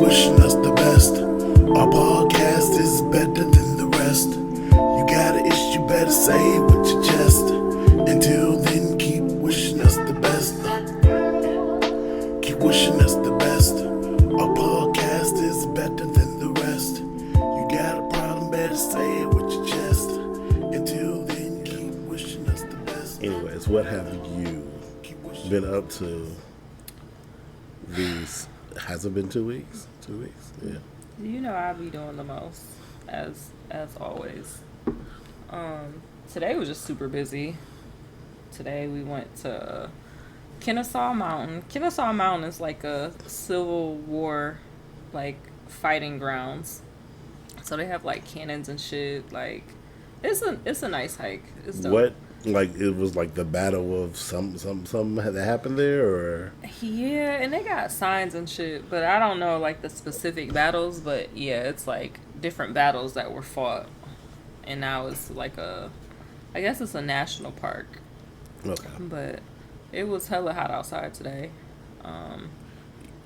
wishing us the best. Our podcast is better than the rest. You got an issue, better say it with your chest. Until then, keep wishing us the best. Keep wishing us the best. Our podcast is better than the rest. You got a problem, better say it with your chest. Until then, keep wishing us the best. Anyways, what have you been up to these? Has it been 2 weeks? 2 weeks, yeah. You know I be doing the most, as always. Today was just super busy. Today we went to Kennesaw Mountain. Kennesaw Mountain is like a Civil War, like, fighting grounds. So they have like cannons and shit. Like, it's a nice hike. It's dope. What? Like, it was like the battle of something that happened there, or? Yeah, and they got signs and shit, but I don't know like the specific battles. But yeah, it's like different battles that were fought, and now it's like I guess it's a national park. Okay. But it was hella hot outside today.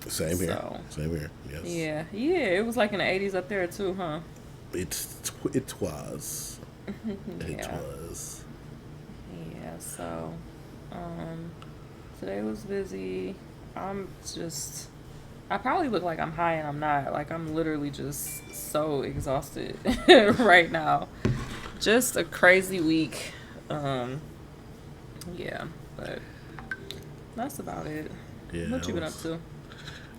Same here. So, Same here. Yes. Yeah, it was like in the 80s up there too, huh? It was. It Yeah. was. Yeah, so today was busy. I probably look like I'm high and I'm not. Like, I'm literally just so exhausted right now. Just a crazy week. Yeah, but that's about it. Yeah. What you been up to?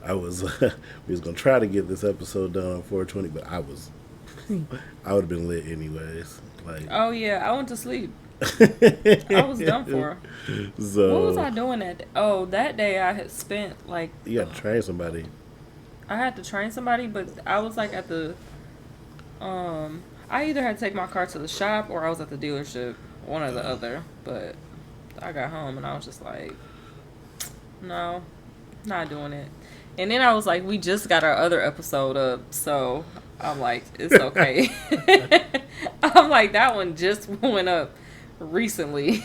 I was we was gonna try to get this episode done on 420, but I would have been lit anyways. Like, Oh yeah, I went to sleep. I was done for. So What was I doing that day? Oh, that day I had spent like you got to train somebody. I had to train somebody, but I was like at the I either had to take my car to the shop or I was at the dealership, one or the other. But I got home and I was just like, no, not doing it. And then I was like, we just got our other episode up, so I'm like, it's okay. I'm like, that one just went up recently.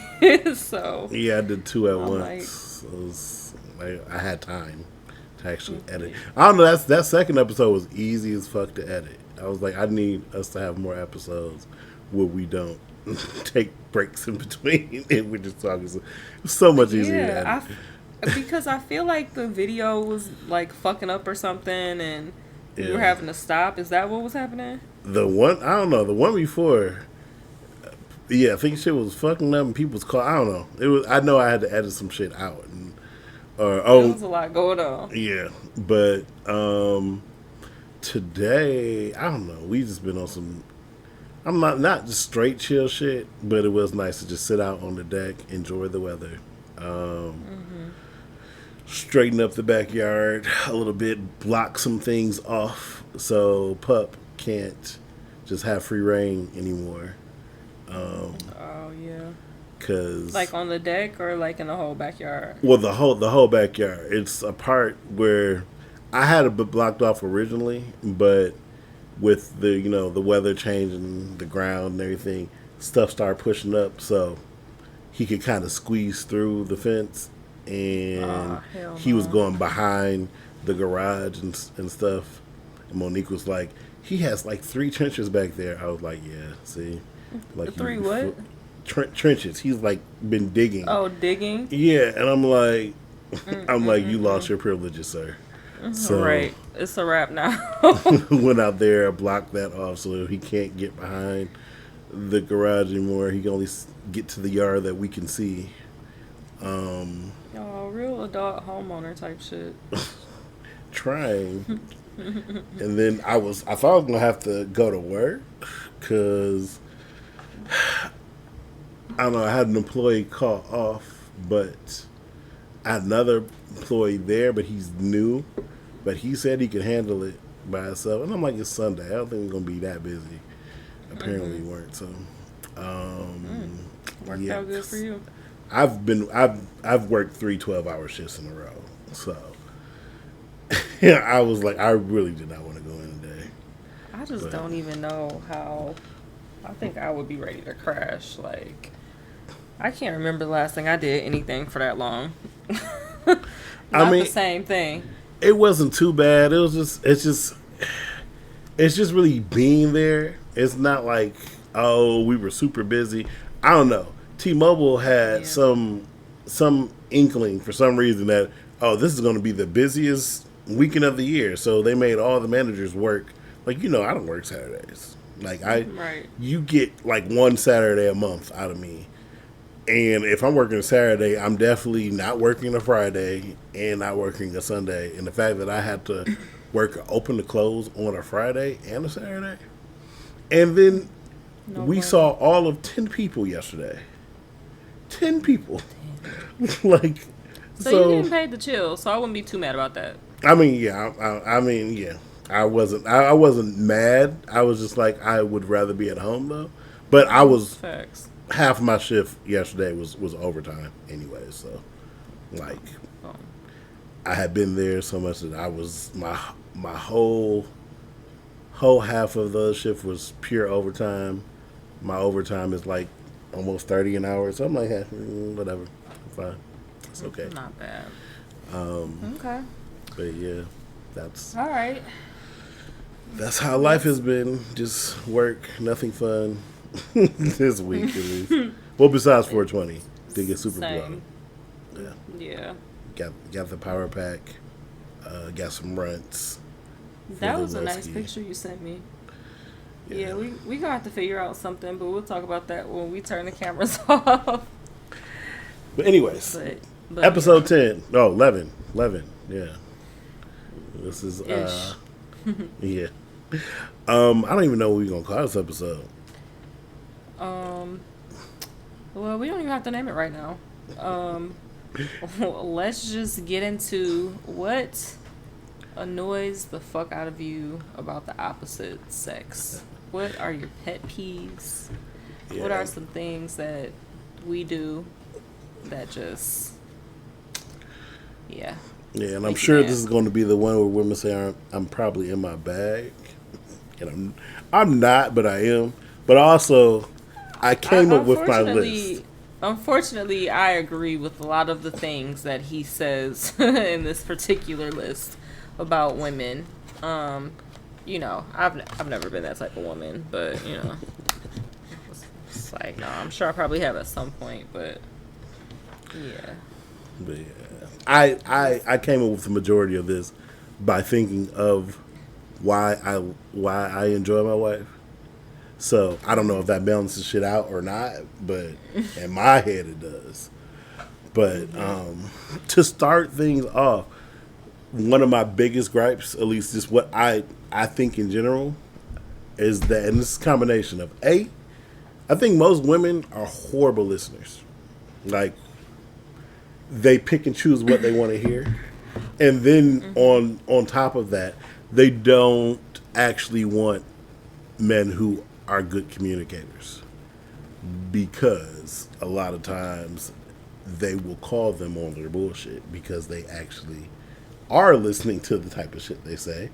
So Yeah, I did two at I'm once. It was like I had time to actually edit. I don't know. That second episode was easy as fuck to edit. I was like, I need us to have more episodes where we don't take breaks in between and we're just talking. So, it's so much easier to edit. Because I feel like the video was like fucking up or something, and we were Yeah. having to stop. Is that what was happening? The one, I don't know. The one before, yeah, I think shit was fucking up and people's call. I don't know. It was. I know I had to edit some shit out, and There was a lot going on. yeah. But today, I don't know. We just been on some. I'm not just straight chill shit, but it was nice to just sit out on the deck, enjoy the weather, straighten up the backyard a little bit, block some things off so Pup can't just have free reign anymore. Oh yeah. Cause Like on the deck or like in the whole backyard? well, the whole backyard. It's a part where I had it blocked off originally, but with the the weather changing, the ground and everything, stuff started pushing up, so he could kind of squeeze through the fence, and hell he was no. going behind the garage and stuff. And Monique was like, "He has like 3 trenches back there." I was like, "Yeah, see, like Three what? Trenches. He's like been digging." Oh, digging. Yeah, and I'm like, you lost your privileges, sir. So Right. It's a wrap now. went out there, blocked that off, so he can't get behind the garage anymore. He can only get to the yard that we can see. Oh, real adult homeowner type shit. Trying, and then I thought I was gonna have to go to work because I don't know. I had an employee call off, but I had another employee there, but he's new. But he said he could handle it by himself, and I'm like, it's Sunday. I don't think we're gonna be that busy. Apparently, we weren't. So, Worked yeah, out good for you. I've worked 3 12-hour shifts in a row, so yeah, I was like, I really did not want to go in today. I just don't even know how. I think I would be ready to crash. Like, I can't remember the last thing I did anything for that long. Not the same thing. It wasn't too bad. It's just really being there. It's not like, oh, we were super busy. I don't know. T-Mobile had Yeah. some inkling for some reason that, oh, this is going to be the busiest weekend of the year. So they made all the managers work. Like, I don't work Saturdays. Like Right. you get like one Saturday a month out of me. And if I'm working a Saturday, I'm definitely not working a Friday and not working a Sunday. And the fact that I had to work open to close on a Friday and a Saturday. And then No we bueno. saw all of 10 people yesterday. 10 people. Like, So you getting paid to chill, so I wouldn't be too mad about that. I mean, yeah. I wasn't mad. I was just like, I would rather be at home though. But I was Facts. half my shift yesterday was overtime anyway. So, like, Oh. I had been there so much that I was my whole half of the shift was pure overtime. My overtime is like almost 30 an hour, so I'm like, hey, whatever, fine, it's okay. Not bad. Okay. But yeah, that's All right. how life has been. Just work, nothing fun this week at least. Well, besides 420, did get super Same. blown. Yeah, Yeah. got the power pack. Got some runts. That the was a nice whiskey. picture you sent me. Yeah, we gonna have to figure out something, but we'll talk about that when we turn the cameras off. But anyways, But episode 10. No, 11. 11. Yeah. This is Ish. yeah. I don't even know what we're gonna call this episode. Well, we don't even have to name it right now. Let's just get into what annoys the fuck out of you about the opposite sex. What are your pet peeves? What Yeah. are some things that we do that just, yeah. Yeah, and I'm Make you sure mad. this is going to be the one where women say I'm probably in my bag, and I'm not, but I am. But also, I came up with my list. Unfortunately, I agree with a lot of the things that he says in this particular list about women. I've never been that type of woman, but it's like, no, I'm sure I probably have at some point, but yeah. But yeah, I came up with the majority of this by thinking of why I enjoy my wife. So I don't know if that balances shit out or not, but in my head it does. But to start things off, one of my biggest gripes, at least just what I think in general, is that, and this is a combination of I think most women are horrible listeners. Like, they pick and choose what they want to hear, and then on top of that, they don't actually want men who are good communicators, because a lot of times they will call them on their bullshit because they actually are listening to the type of shit they say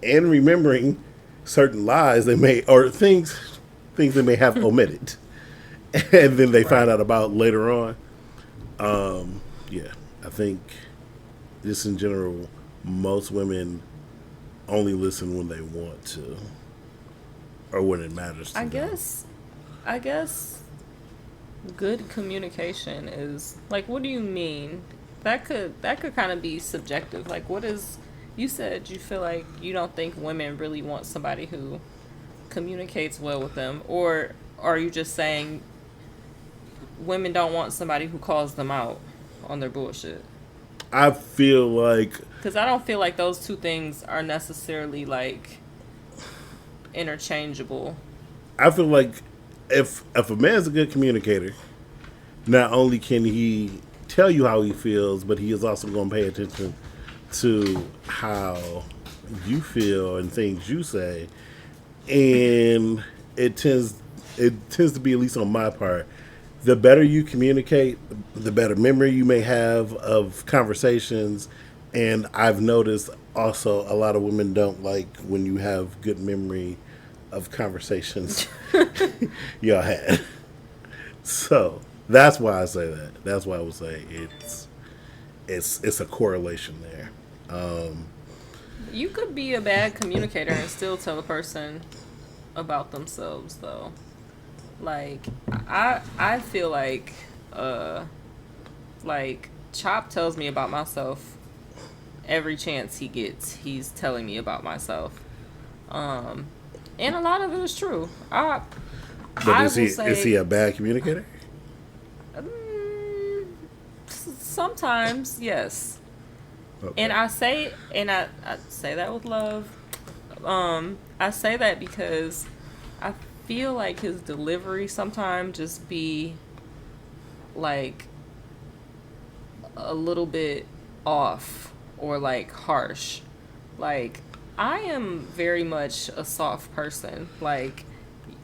and remembering certain lies they may, or things they may have omitted, and then they find out about later on. Yeah, I think just in general, most women only listen when they want to, or when it matters to I them. guess good communication is like, what do you mean? That could kind of be subjective. Like, what is, you said you feel like you don't think women really want somebody who communicates well with them, or are you just saying women don't want somebody who calls them out on their bullshit? I feel like Because I don't feel like those two things are necessarily like interchangeable. if a man's a good communicator, not only can he tell you how he feels, but he is also going to pay attention to how you feel and things you say. And it tends to be, at least on my part, the better you communicate, the better memory you may have of conversations. And I've noticed also a lot of women don't like when you have good memory of conversations y'all had. So that's why I say that. That's why I would say it's a correlation there. You could be a bad communicator and still tell a person about themselves, though. Like, I feel like Chop tells me about myself every chance he gets. He's telling me about myself, and a lot of it is true. But I is will he say, is he a bad communicator? sometimes yes, Okay. and I say that with love. I say that because I feel like his delivery sometimes just be like a little bit off or like harsh. Like, I am very much a soft person. Like,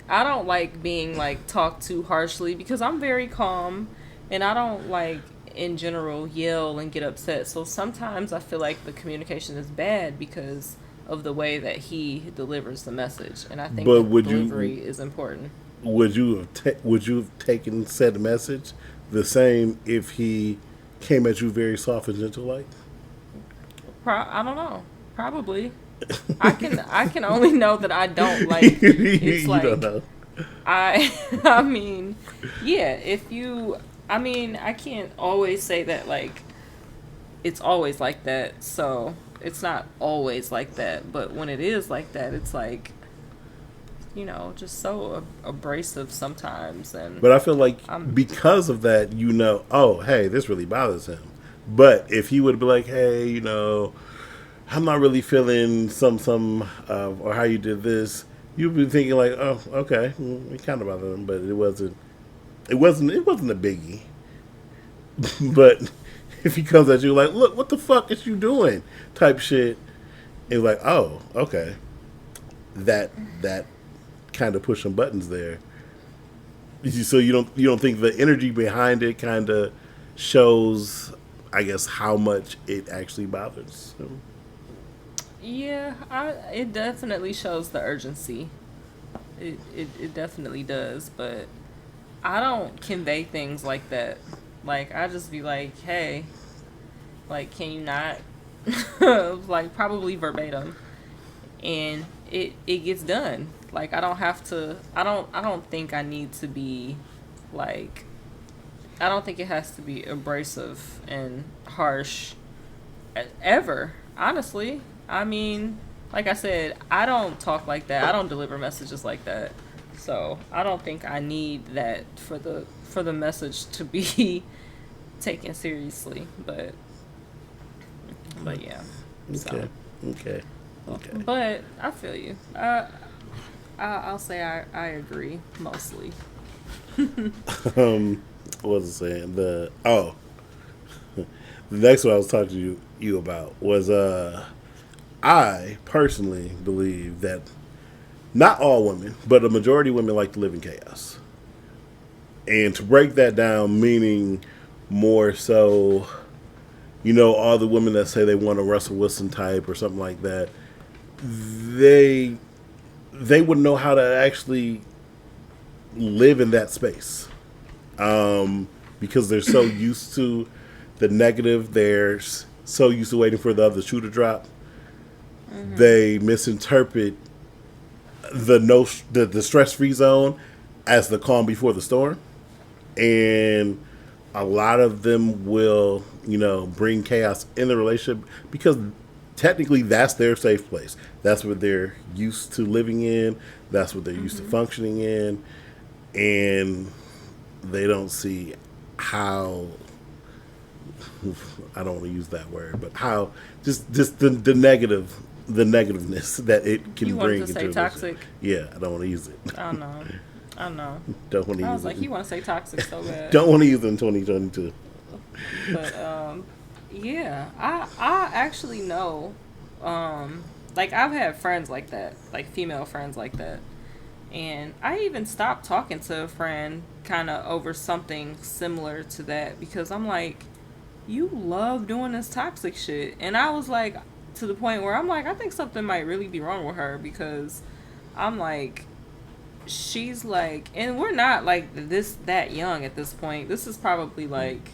I don't like being like talked to harshly because I'm very calm and I don't like in general yell and get upset. So sometimes I feel like the communication is bad because of the way that he delivers the message, and I think But the delivery is important. would you have taken said message the same if he came at you very soft and gentle like? I don't know. Probably. I can only know that I don't like. It's You don't like know. I I mean, yeah, if you I mean, I can't always say that like it's always like that. So, it's not always like that, but when it is like that, it's like, just so abrasive sometimes, and But I feel like I'm because of that, oh, hey, this really bothers him. But if he would be like, hey, I'm not really feeling or how you did this, you'd be thinking like, oh, okay, it kind of bothered him, but it wasn't a biggie. But if he comes at you like, look, what the fuck is you doing? Type shit, it's like, oh, okay, that kind of pushing buttons there. So you don't think the energy behind it kind of shows, I guess, how much it actually bothers him. yeah, it definitely shows the urgency. It definitely does, but I don't convey things like that. Like, I just be like, hey, like, can you not? Like, probably verbatim. And it gets done. Like, I don't have to, I don't think I need to be, like, I don't think it has to be abrasive and harsh ever, honestly. I mean, like I said, I don't talk like that. I don't deliver messages like that. So, I don't think I need that for the message to be taken seriously, but yeah. Okay, So, okay, okay. but I feel you. I'll say I agree mostly. What was I saying? The next one I was talking to you about was I personally believe that not all women, but a majority of women like to live in chaos. And to break that down, meaning more so, all the women that say they want a Russell Wilson type or something like that, they wouldn't know how to actually live in that space, because they're so used to the negative. They're so used to waiting for the other shoe to drop. They misinterpret the no the stress free zone as the calm before the storm, and a lot of them will bring chaos in the relationship because technically that's their safe place. That's what they're used to living in. That's what they're used to functioning in, and they don't see how, I don't want to use that word, but how just the negativeness that it can You wanted bring to into say a relationship. toxic. Yeah, I don't want to use it. I know. I know. Don't want to I use was like, it. you want to say toxic so bad. Don't want to use it in 2022. But yeah, I actually know, like, I've had friends like that, like female friends like that, and I even stopped talking to a friend kind of over something similar to that because I'm like, you love doing this toxic shit, and I was like, to the point where I'm like, I think something might really be wrong with her because I'm like, she's like, and we're not like that young at this point. This is probably like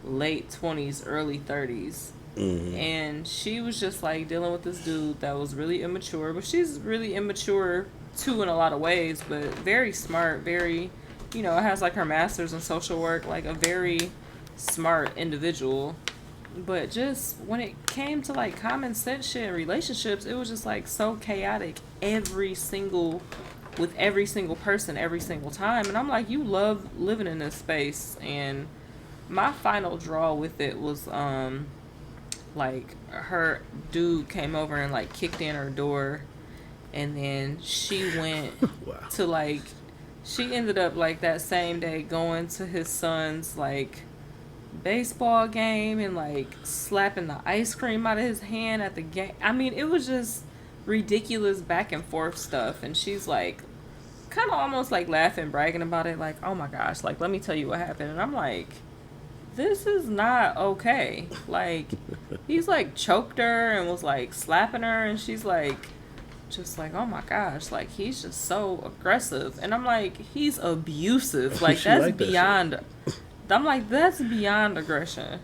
late 20s, early 30s. And she was just like dealing with this dude that was really immature, but she's really immature too in a lot of ways, but very smart, very, has like her master's in social work, like a very smart individual. But just when it came to like common sense shit and relationships, it was just like so chaotic with every single person every single time. And I'm like, you love living in this space. And my final draw with it was like her dude came over and like kicked in her door, and then she went Wow. to like she ended up like that same day going to his son's like baseball game and like slapping the ice cream out of his hand at the game. I mean, it was just ridiculous back and forth stuff. And she's like kind of almost like laughing, bragging about it, like, oh my gosh, like, let me tell you what happened. And I'm like, this is not okay. Like, he's like choked her and was like slapping her, and she's like, just like, oh my gosh, like, he's just so aggressive. And I'm like, he's abusive. Like, She that's like that beyond. I'm like, that's beyond aggression.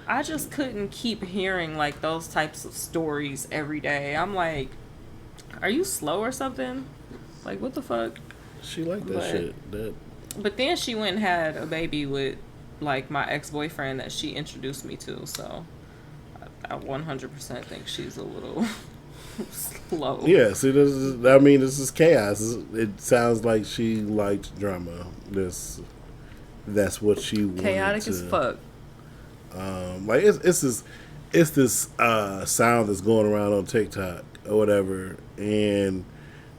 I just couldn't keep hearing like those types of stories every day. I'm like, are you slow or something? Like, what the fuck? She like that But- shit. That But then she went and had a baby with like my ex-boyfriend that she introduced me to. So I 100% think she's a little slow. yeah. See, this is chaos. It sounds like she liked drama. That's what she wanted. Chaotic as fuck. Like it's this sound that's going around on TikTok or whatever, and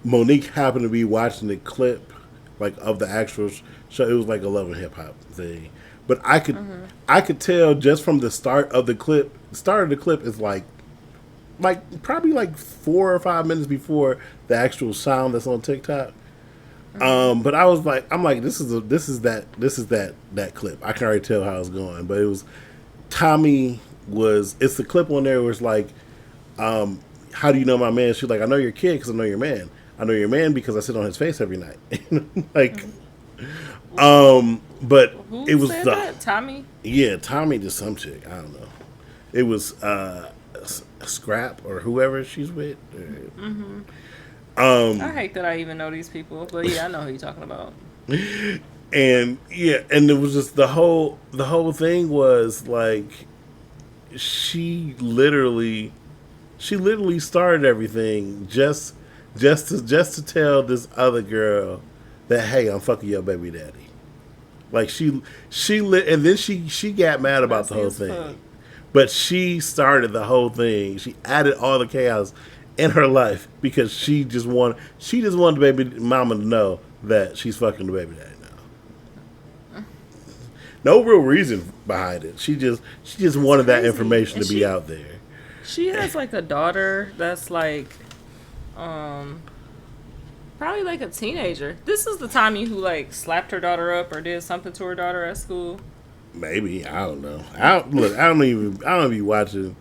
Monique happened to be watching the clip like of the actual show. It was like a Love and Hip Hop thing, but I could tell just from the start of the clip. The start of the clip is like probably like 4 or 5 minutes before the actual sound that's on TikTok. But I was like, this is that clip. I can already tell how it's going. But it was it's the clip on there where it's like, how do you know my man? She's like, I know your kid because I know your man. I know your man because I sit on his face every night. Like, but Who it was said the that? Tommy? yeah, Tommy to some chick. I don't know. It was Scrap or whoever she's with. I hate that I even know these people, but yeah, I know who you're talking about. And yeah, and it was just the whole thing was like she literally started everything just to tell this other girl that, hey, I'm fucking your baby daddy. Like and then she got mad about the whole Messy as thing. fuck. But she started the whole thing. She added all the chaos in her life because she just wanted the baby mama to know that she's fucking the baby daddy now. No real reason behind it. She just wanted that crazy. information And to be she- out there. She has like a daughter that's like, probably like a teenager. This is the Tommy who like slapped her daughter up or did something to her daughter at school. Maybe, I don't know. I don't be watching.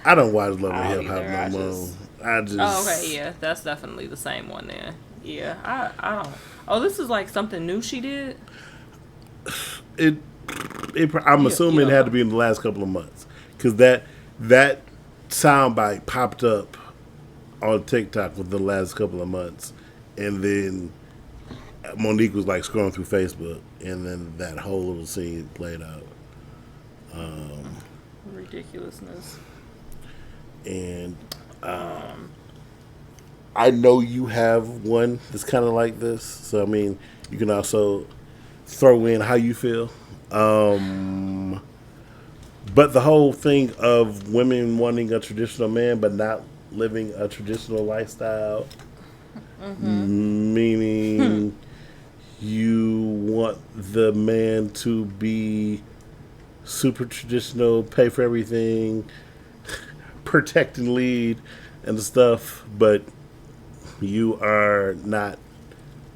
I don't watch Love I and don't Hip Hop either. no more. I just Oh, okay, yeah, that's definitely the same one then. Yeah, I don't. Oh, this is like something new she did. I'm assuming it yeah. had to be in the last couple of months because that soundbite popped up on TikTok within the last couple of months, and then Monique was like scrolling through Facebook, and then that whole little scene played out. Ridiculousness. And I know you have one that's kind of like this, so I mean, you can also throw in how you feel. But the whole thing of women wanting a traditional man but not living a traditional lifestyle, meaning you want the man to be super traditional, pay for everything, protect and lead and stuff, but you are not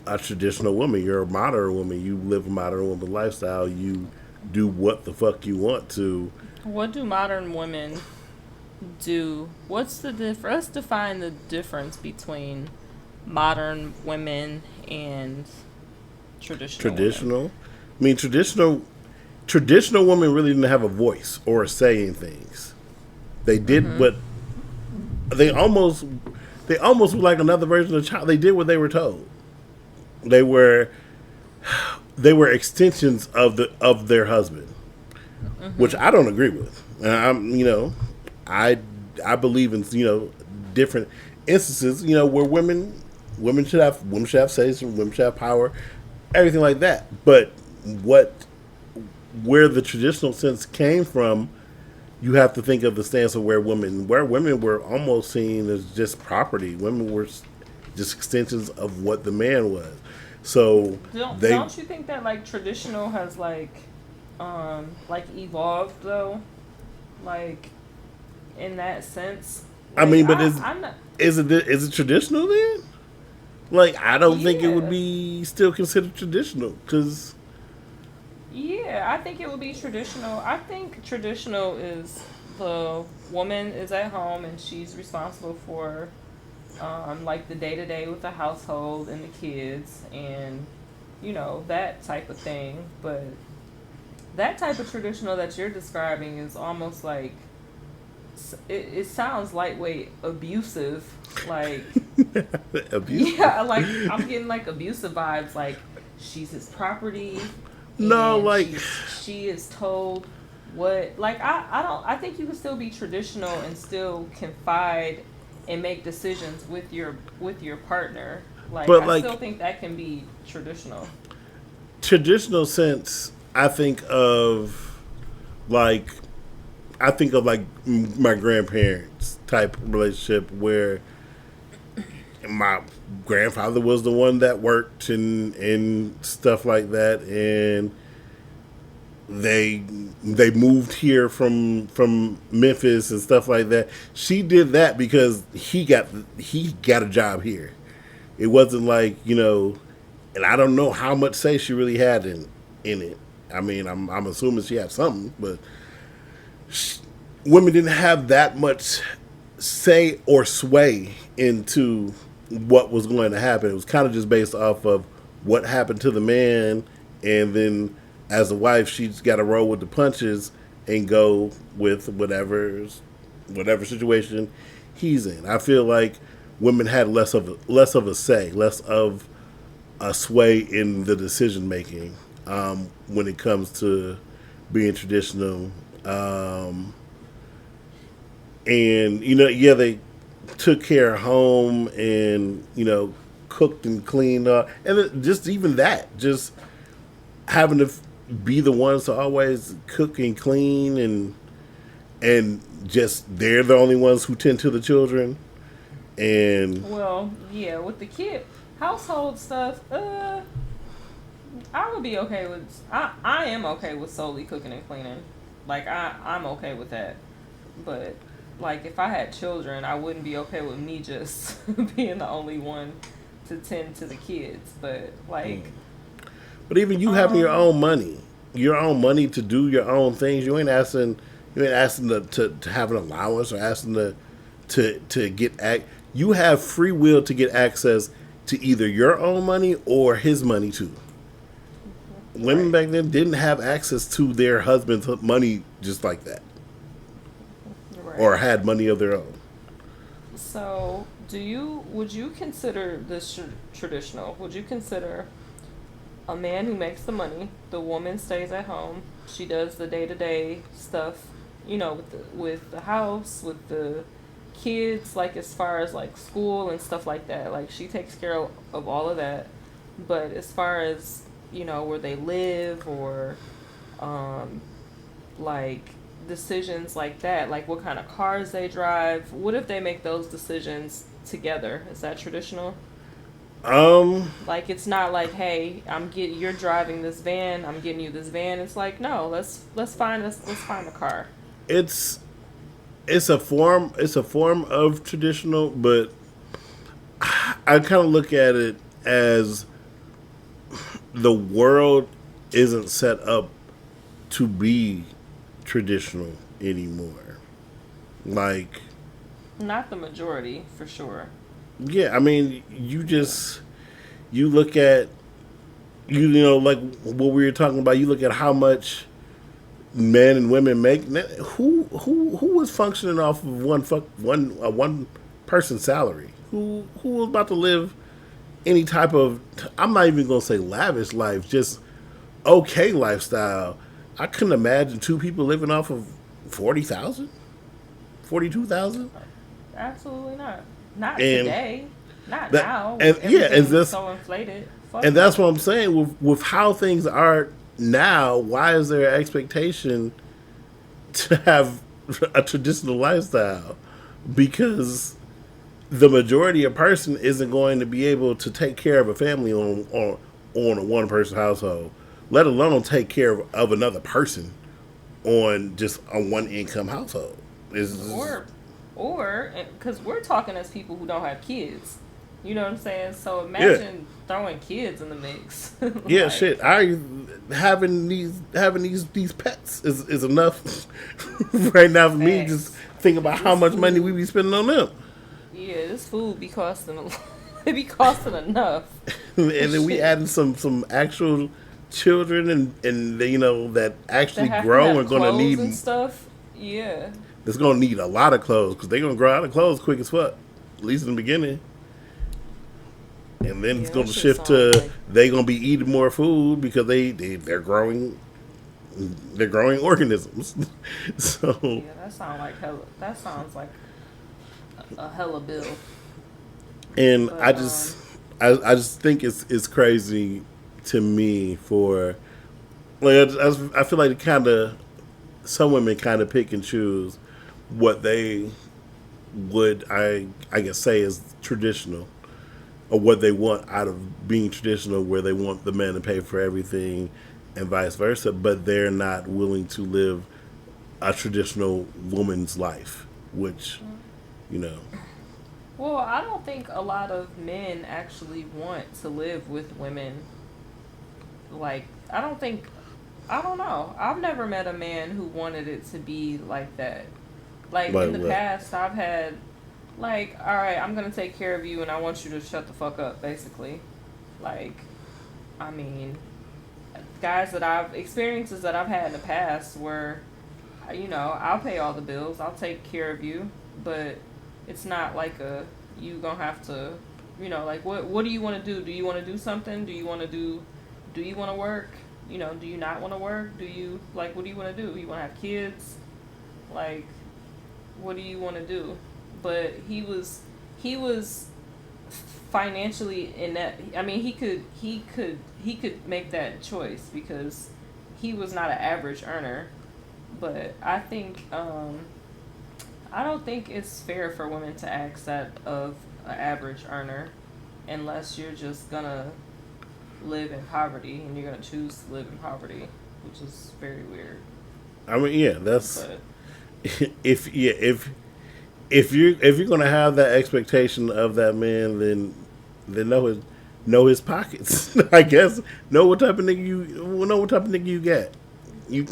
a traditional woman. You're a modern woman. You live a modern woman lifestyle. You do what the fuck you want to. What do modern women do? What's the difference? Let's define the difference between modern women and traditional. Women. Traditional. I mean, traditional traditional women really didn't have a voice or a say in things. They did what they almost were like another version of a child. They did what they were told. They were extensions of their husband, which I don't agree with. And I believe in different instances where women should have say, women should have power, everything like that. But where the traditional sense came from, you have to think of the stance of where women were almost seen as just property. Women were just extensions of what the man was. So don't you think that like traditional has like evolved though, like in that sense? I Like, mean, but I'm not, is it traditional then? Like, I don't think it would yeah. be still considered traditional because Yeah, I think it would be traditional. I think traditional is the woman is at home and she's responsible for like the day to day with the household and the kids and that type of thing. But that type of traditional that you're describing is almost like it sounds lightweight abusive, like abuse. yeah, like I'm getting like abusive vibes, like she's his property No, and like she is told what, like I think you can still be traditional and still confide and make decisions with your partner. Like but I like still think that can be traditional. traditional sense. Like I think of like my grandparents type relationship where my grandfather was the one that worked and stuff like that, and they moved here from Memphis and stuff like that. She did that because he got a job here. It wasn't like and I don't know how much say she really had in it. I mean, I'm assuming she had something, but women didn't have that much say or sway into what was going to happen. It was kind of just based off of what happened to the man, and then as a wife, she's got to roll with the punches and go with whatever situation he's in. I feel like women had less of a say, less of a sway in the decision making when it comes to being traditional. And yeah, they took care of home and cooked and cleaned up, and just even that, just having to be the ones to always cook and clean and just they're the only ones who tend to the children. And Well, yeah, with the kid household stuff, I would be okay with. I am okay with solely cooking and cleaning. Like I'm okay with that. But like if I had children, I wouldn't be okay with me just being the only one to tend to the kids. But like, but even you having your own money to do your own things, you ain't asking to have an allowance or asking to get you have free will to get access to either your own money or his money too. Women right, back then didn't have access to their husband's money just like that, or right. had money of their own. So, would you consider this traditional? Would you consider a man who makes the money, the woman stays at home, she does the day to day stuff, with the house, with the kids, like as far as like school and stuff like that. Like she takes care of all of that. But as far as where they live or um, like decisions like that, like what kind of cars they drive, what if they make those decisions together? Is that traditional? Um, Like it's not like, hey, you're driving this van, I'm getting you this van. It's like, no, let's find a car. it's it's a form of traditional, but I kind of look at it as the world isn't set up to be traditional anymore. Like, Not the majority, for sure. yeah, I mean, you look at like what we were talking about. You look at how much men and women make, who was functioning off of one person salary? Who was about to live any type of, I'm not even gonna say lavish life, just okay lifestyle? I couldn't imagine two people living off of 40,000, 42,000. Absolutely not. Not And today. Not that, now. and yeah, and Everything's this, so inflated. Fuck and that's no. what I'm saying with how things are now. Why is there an expectation to have a traditional lifestyle? Because the majority of person isn't going to be able to take care of a family on a one person household, let alone take care of another person on just a one income household. Or, or, because we're talking as people who don't have kids. You know what I'm saying? So Yeah, imagine throwing kids in the mix. yeah, Like, shit. I having these pets is enough right now for me. Just facts. think about how This much money we food, be spending on them. yeah, this food be costing it be costing enough. And then we Shit. adding some actual children and that To actually have to grow have and gonna clothes need and stuff. Yeah. it's gonna need a lot of clothes because they're gonna grow out of clothes quick as fuck, at least in the beginning. And then it's Yeah, that gonna shit shift sounds to like they gonna be eating more food because they're growing organisms. So yeah, that sounds like hella that sounds like a hella bill. and But I just think it's crazy to me for like I feel like some women kind of pick and choose what they would I guess say is traditional or what they want out of being traditional, where they want the man to pay for everything and vice versa, but they're not willing to live a traditional woman's life, which you know, well, I don't think a lot of men actually want to live with women. Like, I don't know. I've never met a man who wanted it to be like that. Like, like in the what? past, I've had, like, all right, I'm going to take care of you and I want you to shut the fuck up, basically. Like, I mean, experiences that I've had in the past where, I'll pay all the bills, I'll take care of you, but it's not like you gonna have to, like, what do you want to do? Do you want to do something? Do you want to work? Do you not want to work? What do you want to do? You want to have kids? Like, what do you want to do? But he was financially in that. I mean, he could make that choice because he was not an average earner. But I don't think it's fair for women to ask that of an average earner unless you're just gonna live in poverty and you're gonna choose to live in poverty, which is very weird. I mean, yeah, that's But if you're gonna have that expectation of that man, then know his pockets. I guess know what type of nigga you get. You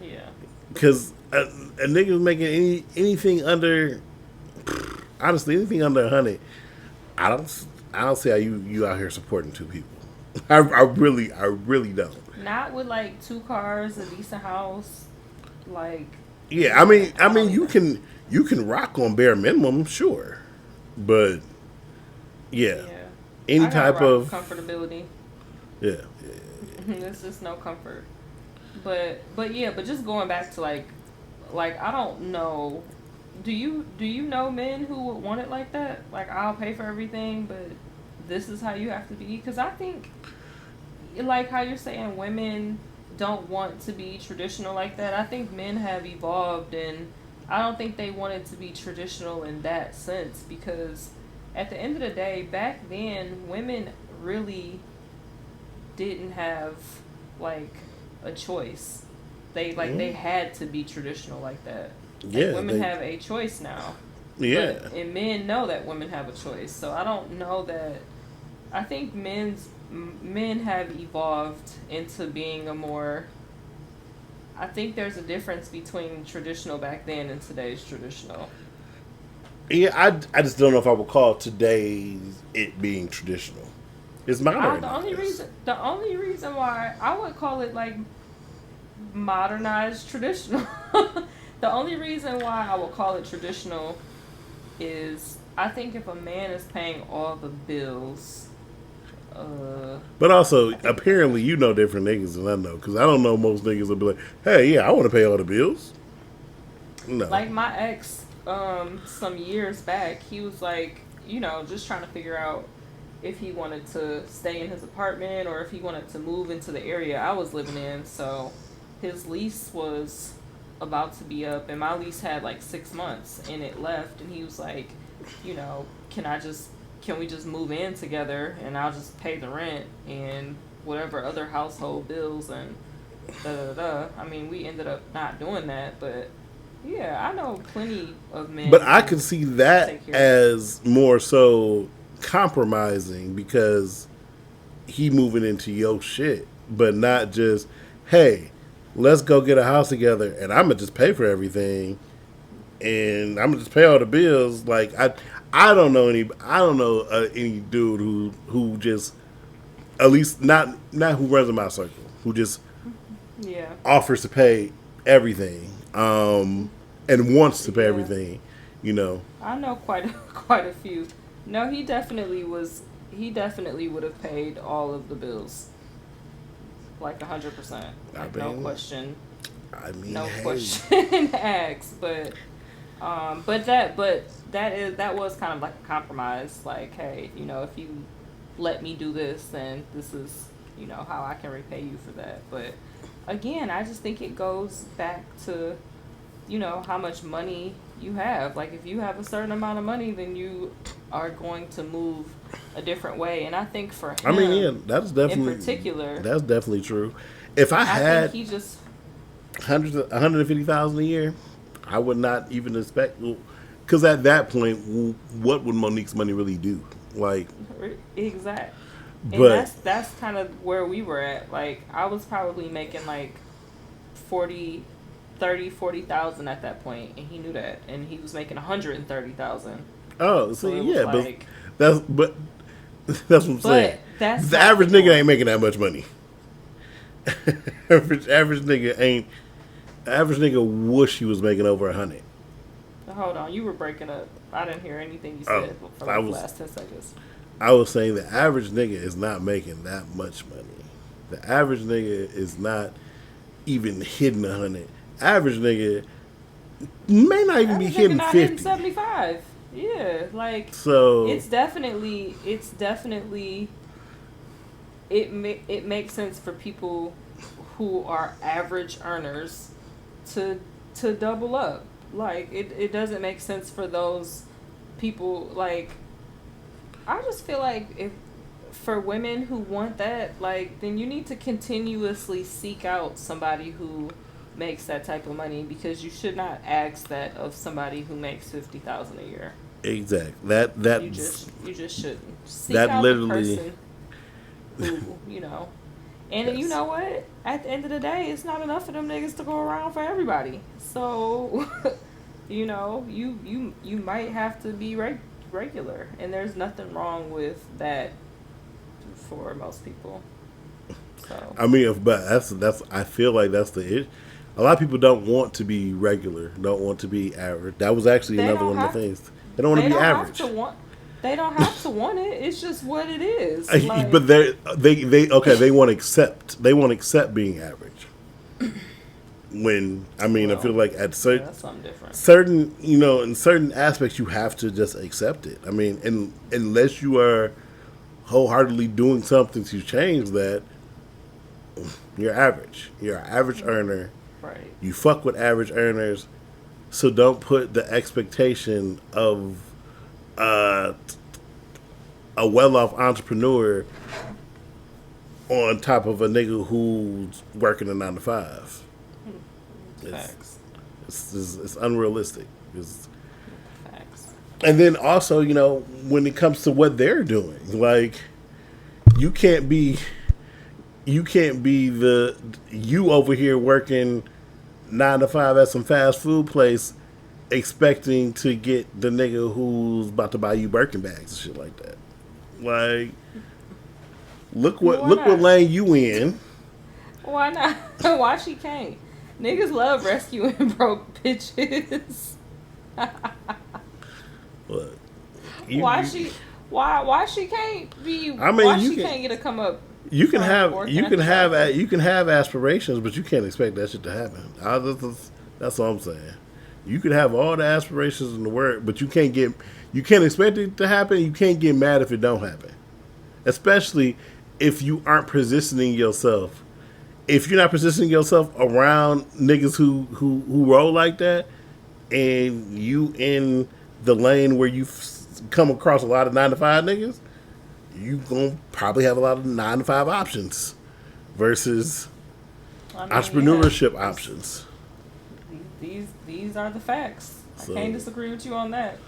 yeah, because a nigga was making anything under, honestly, anything under 100. I don't see how you out here supporting two people. I really don't. not with like two cars, a decent house, like Yeah, I yeah, mean, I don't you can rock on bare minimum, sure, but yeah, yeah. any I gotta type rock with of comfortability. yeah, There's just no comfort. But yeah, but just going back to like I don't know. Do you know men who would want it like that? Like, I'll pay for everything, but this is how you have to be. Because I think, like how you're saying, women don't want to be traditional like that. I think men have evolved, and I don't think they wanted to be traditional in that sense. Because at the end of the day, back then, women really didn't have like a choice. They had to be traditional like that. Like, yeah, women have a choice now, yeah. and men know that women have a choice. So I don't know that. I think men have evolved into being a more. I think there's a difference between traditional back then and today's traditional. Yeah, I just don't know if I would call today's it being traditional. It's modern, The I only guess. reason the only reason why I would call it like modernized traditional. The only reason why I will call it traditional is I think if a man is paying all the bills, But also, I think apparently, you know different niggas than I know, because I don't know most niggas will be like, "Hey, yeah, I want to pay all the bills." No, like my ex, some years back, he was like, just trying to figure out if he wanted to stay in his apartment or if he wanted to move into the area I was living in. So his lease was about to be up, and my lease had like 6 months, and it left. And he was like, can can we just move in together, and I'll just pay the rent and whatever other household bills and da da da. I mean, we ended up not doing that, but yeah, I know plenty of men but I who could see that take care of it. as more so compromising because he moving into your shit, but not just, "Hey, let's go get a house together, and I'm gonna just pay for everything, and I'm gonna just pay all the bills." Like I don't know any dude who just, at least not who runs in my circle, who just Yeah, offers to pay everything, and wants to pay yeah. everything, you know. I know quite quite a few. No, he definitely was. He definitely would have paid all of the bills, like 100%, I like mean, no hey, question asked. But that was kind of like a compromise. Like, hey, if you let me do this, then this is how I can repay you for that. But again, I just think it goes back to how much money you have. Like, if you have a certain amount of money, then you are going to move a different way. And I think for I mean, yeah, him in particular, that's definitely true. If I I think had he just 150,000 a year, I would not even expect. Because at that point, what would Monique's money really do? Like, exact. And but that's kind of where we were at. Like, I was probably making like 40, 40,000 at that point, and he knew that, and he was making 130,000. oh, So see, it was yeah, like, but that's what I'm saying. but that's The not average nigga people. ain't making that much money. average nigga ain't. Average nigga wish he was making over 100. Hold on, you were breaking up. I didn't hear anything you Oh, said for I like the was last 10 seconds. I was saying the average nigga is not making that much money. The average nigga is not even hitting 100. Average nigga may not even be Average nigga hitting not hitting 50. 75. Yeah, like So it's definitely it makes sense for people who are average earners to double up. Like, it doesn't make sense for those people. Like, I just feel like if for women who want that, like, then you need to continuously seek out somebody who makes that type of money, because you should not ask that of somebody who makes 50,000 a year. exact You just shouldn't seek that out the literally person who And you yes. know what? At the end of the day, it's not enough of them niggas to go around for everybody. So, you might have to be regular, and there's nothing wrong with that for most people. So, I mean, but that's I feel like that's the it. A lot of people don't want to be regular, don't want to be average. That was actually they another don't one of the have things. They don't want to they be don't have to average. want they don't have to want it. It's just what it is. Like, But they okay. They want to accept being average. When I mean, I feel well, like at yeah, that's something different. certain in certain aspects you have to just accept it. I mean, unless you are wholeheartedly doing something to change that, you're average. You're an average earner. Right. You fuck with average earners, so don't put the expectation of uh, a well-off entrepreneur on top of a nigga who's working a 9 to 5. It's Facts. it's unrealistic. It's, Facts. and then also, when it comes to what they're doing, like you can't be the you over here working 9 to 5 at some fast food place expecting to get the nigga who's about to buy you Birkin bags and shit like that. Like, Why look what not? lane you in. Why not? Why she can't? Niggas love rescuing broke bitches. Look, Why she? Why she can't be? I mean, why you she can- can't get a come up? you can from have working you at can the have factory? you can have aspirations, but you can't expect that shit to happen. That's all I'm saying. You can have all the aspirations in the world, but you can't expect it to happen. You can't get mad if it don't happen, especially if you aren't positioning yourself. If you're not positioning yourself around niggas who roll like that, and you in the lane where you come across a lot of 9 to 5 niggas, you gonna probably have a lot of 9 to 5 options versus I mean, entrepreneurship yeah, options. these are the facts. So- I can't disagree with you on that.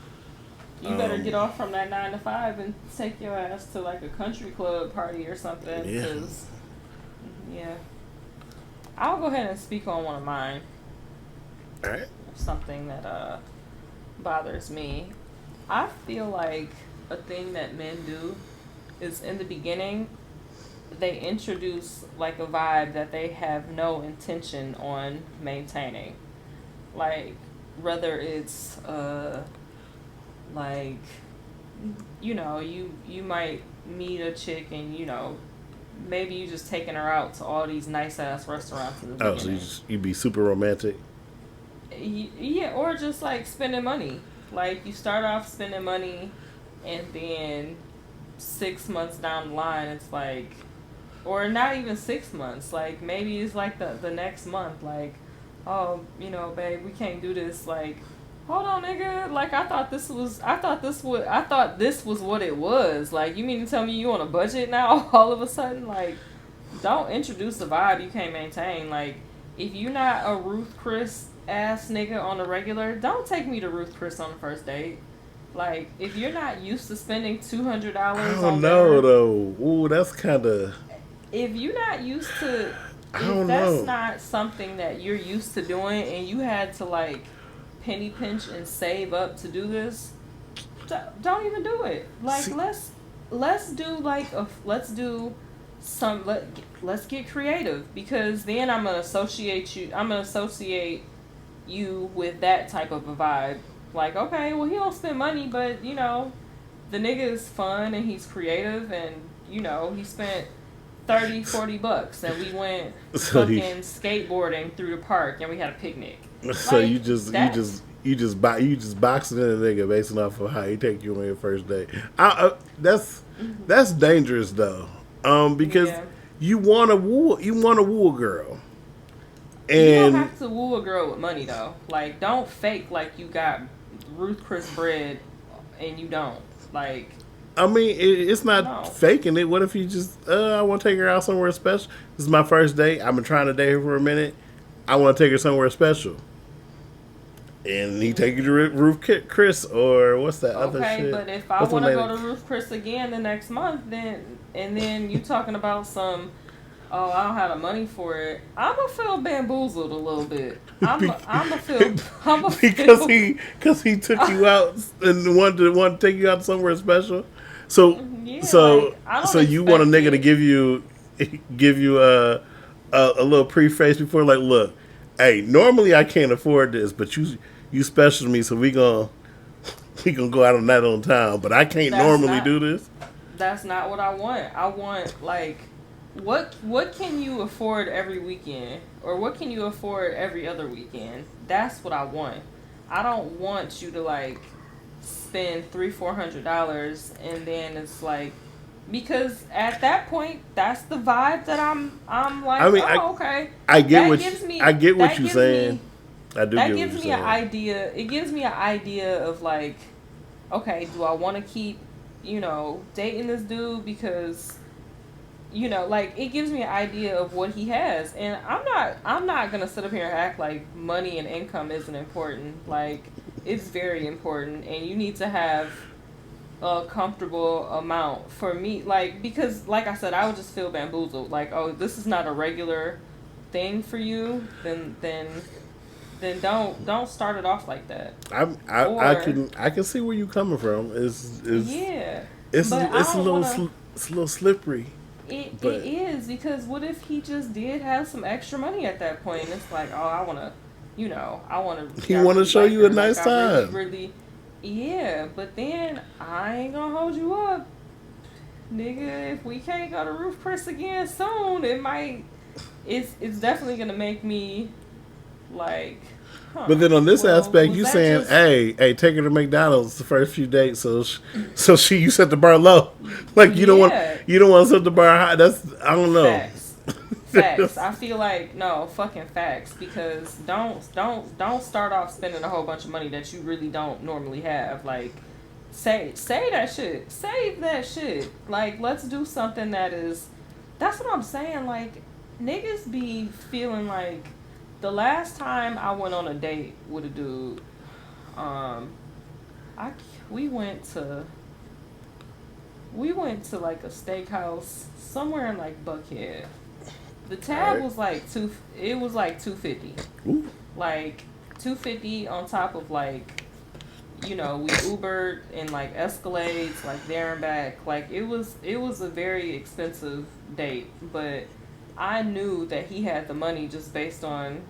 You better get off from that 9 to 5 and take your ass to like a country club party or something. Yeah. 'Cause, yeah. I'll go ahead and speak on one of mine. All right. Something that bothers me. I feel like a thing that men do is in the beginning they introduce like a vibe that they have no intention on maintaining. Like whether it's like you might meet a chick and maybe you just taking her out to all these nice ass restaurants in the Oh, so beginning. you be super romantic. Yeah, or just like spending money. Like you start off spending money, and then 6 months down the line, it's like, or not even 6 months. Like maybe it's like the next month. Like, oh, babe, we can't do this. Like, hold on, nigga. Like I thought this was what it was. Like you mean to tell me you on a budget now? All of a sudden, like, don't introduce a vibe you can't maintain. Like, if you're not a Ruth Chris ass nigga on the regular, don't take me to Ruth Chris on the first date. Like, if you're not used to spending $200 I on don't know dinner, though. Ooh, that's kind of. if you're not used to, I if don't that's know. not something that you're used to doing, and you had to like penny pinch and save up to do this, don't even do it. Like See- let's do let's get creative, because then I'm gonna associate you with that type of a vibe. Like, okay, well, he don't spend money, but the nigga is fun and he's creative, and he spent $30-$40 and we went So he- fucking skateboarding through the park and we had a picnic. So Like, you just that's- boxing in a nigga based off of how he take you on your first date. That's dangerous though, because Yeah. you want to woo a girl, You don't and have to woo a girl with money though. Like, don't fake like you got Ruth Chris bread and you don't. Like, I mean it's not No. faking it. What if you just I want to take her out somewhere special? This is my first date. I've been trying to date her for a minute. I want to take her somewhere special. And he take you to Ruth Chris or what's that other okay, shit? but if I What's the want to name? go to Ruth Chris again the next month, then you talking about some, oh, I don't have the money for it. I'ma feel bamboozled a little bit. I'ma feel because he took you out and wanted to take you out somewhere special. So Yeah, so like, I don't so you want a expect nigga to it. give you a little preface before, like, look, hey, normally I can't afford this, but you special to me, so we gonna go out on that on time. But I can't That's normally not- do this. That's not what I want. I want, like, what can you afford every weekend, or what can you afford every other weekend? That's what I want. I don't want you to like spend $300-$400 and then it's like, because at that point that's the vibe that I'm like, I mean, okay. I get That what gives me- I get what that you're gives saying. me- I do That get gives what me you're an saying. idea. It gives me an idea of like, okay, do I want to keep, dating this dude because, like, it gives me an idea of what he has, and I'm not gonna sit up here and act like money and income isn't important. Like, it's very important, and you need to have a comfortable amount for me. Like, because like I said, I would just feel bamboozled. Like, oh, this is not a regular thing for you. Then don't start it off like that. I can see where you coming from. Yeah. It's But I a don't little wanna- it's a little slippery. But it is, because what if he just did have some extra money at that point? And it's like, oh, I want to, I want to. he I want to really show like you her. a nice Like, I really, time. really, yeah. But then I ain't gonna hold you up, nigga. If we can't go to Ruth Chris again soon, it might. It's definitely gonna make me like. Huh, But then on this well, aspect, was you that saying, just hey, take her to McDonald's the first few dates, so you set the bar low. Like yeah. you don't want to set the bar high. That's I don't know. Facts. Facts. I feel like no fucking facts, because don't start off spending a whole bunch of money that you really don't normally have. Like say that shit. Save that shit. Like let's do something that is. That's what I'm saying. Like niggas be feeling like the last time I went on a date with a dude, I we went to like a steakhouse somewhere in like Buckhead. The tab Alright. was like it was like $250. Ooh. Like $250 on top of like we Ubered in like Escalades, like there and back. Like it was a very expensive date, but I knew that he had the money just based on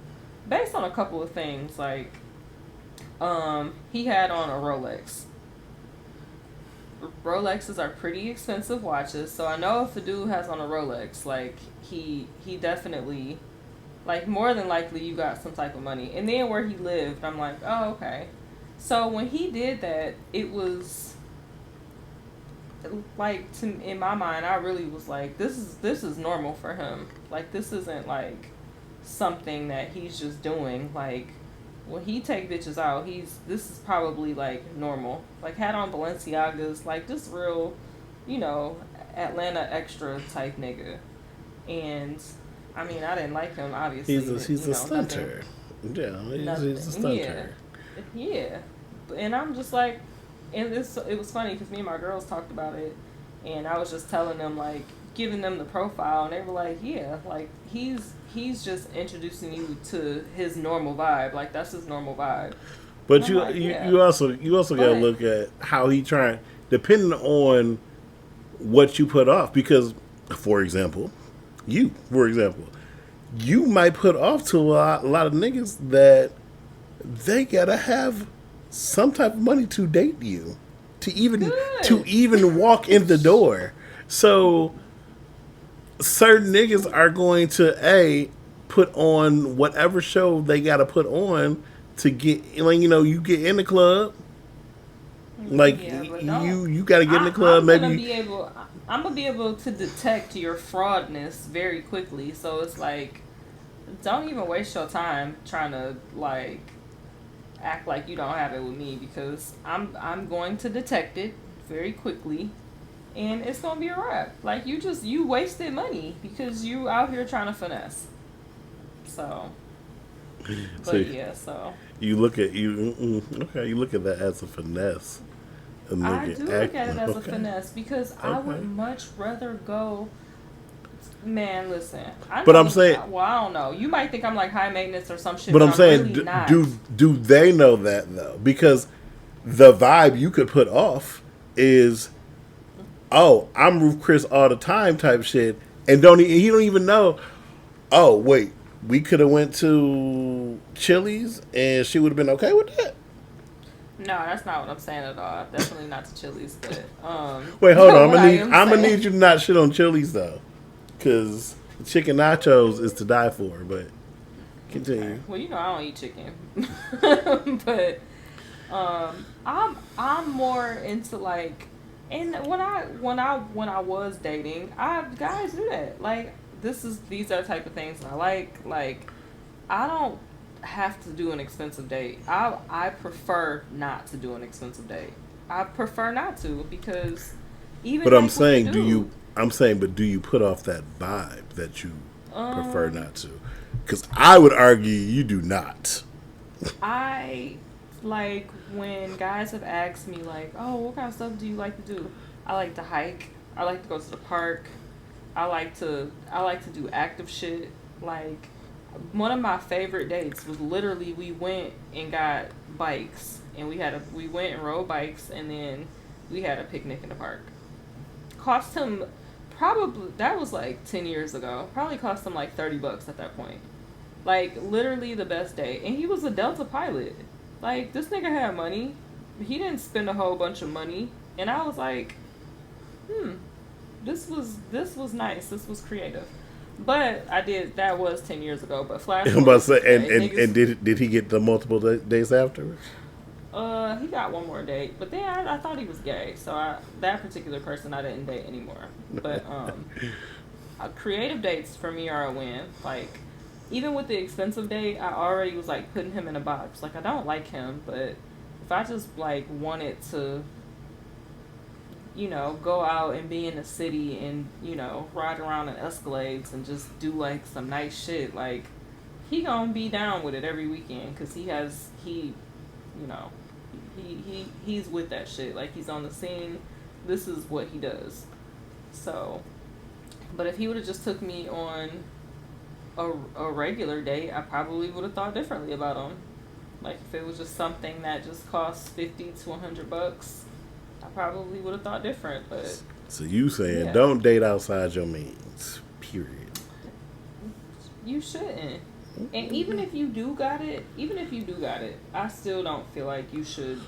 a couple of things. Like he had on a Rolex. Rolexes are pretty expensive watches, so I know if the dude has on a Rolex, like he definitely, like more than likely you got some type of money. And then where he lived, I'm like, oh okay. So when he did that, it was like in my mind, I really was like, this is normal for him. Like this isn't like something that he's just doing. Like when he take bitches out, this is probably like normal. Like had on Balenciagas, like just real, Atlanta extra type nigga. And I mean, I didn't like him obviously. He's a stunter. Yeah, he's a stunter. Yeah. And I'm just like, and it was funny because me and my girls talked about it, and I was just telling them, like, giving them the profile, and they were like, yeah, like he's just introducing you to his normal vibe. Like that's his normal vibe. But Yeah. you also gotta look at how he trying, depending on what you put off. Because, for example, you might put off to a lot of niggas that they gotta have some type of money to date you, to even walk in the door. So certain niggas are going to put on whatever show they got to put on to get, like, you get in the club, like you got to get in the club. I'm gonna be able to detect your fraudness very quickly. So it's like, don't even waste your time trying to like act like you don't have it with me, because I'm going to detect it very quickly, and it's gonna be a wrap. Like you wasted money because you out here trying to finesse. So, but yeah, so you look at you look at that as a finesse. I do look at it as a finesse, because I would much rather go. Man, listen. I'm saying, well, I don't know. You might think I'm like high maintenance or some shit. But I'm saying, really not. do they know that though? Because the vibe you could put off is, oh, I'm Ruth Chris all the time type shit, and he don't even know. Oh wait, we could have went to Chili's and she would have been okay with that. No, that's not what I'm saying at all. Definitely not to Chili's, but wait, hold on. I'm gonna need you to not shit on Chili's though, because chicken nachos is to die for. But continue. Okay. Well, I don't eat chicken, but I'm more into like, and when I was dating, guys do that. Like these are the type of things I like. Like I don't have to do an expensive date. I prefer not to do an expensive date. I prefer not to, because even. But like I'm saying, but do you put off that vibe that you prefer not to? Because I would argue you do not. I like when guys have asked me like, oh, what kind of stuff do you like to do? I like to hike. I like to go to the park. I like to do active shit. Like one of my favorite dates was literally we went and got bikes, and we went and rode bikes, and then we had a picnic in the park. Cost him Probably that was like 10 years ago. Probably cost him like $30 at that point. Like literally the best day, and he was a Delta pilot. Like this nigga had money. He didn't spend a whole bunch of money, and I was like, this was nice. This was creative. But I did that was 10 years ago. But flash I'm about to forward say, to today, niggas, and did he get the multiple days afterwards? he got one more date, but then I thought he was gay, so that particular person I didn't date anymore. But creative dates for me are a win. Like even with the expensive date, I already was like putting him in a box. Like I don't like him, but if I just like wanted to, go out and be in the city and ride around in Escalades and just do like some nice shit, like he gonna be down with it every weekend because you know he's with that shit. Like he's on the scene. This is what he does. So, but if he would have just took me on a regular date, I probably would have thought differently about him. Like if it was just something that just costs $50 to $100, I probably would have thought different. But So you saying yeah. don't date outside your means, period. You shouldn't. And even if you do got it, I still don't feel like you should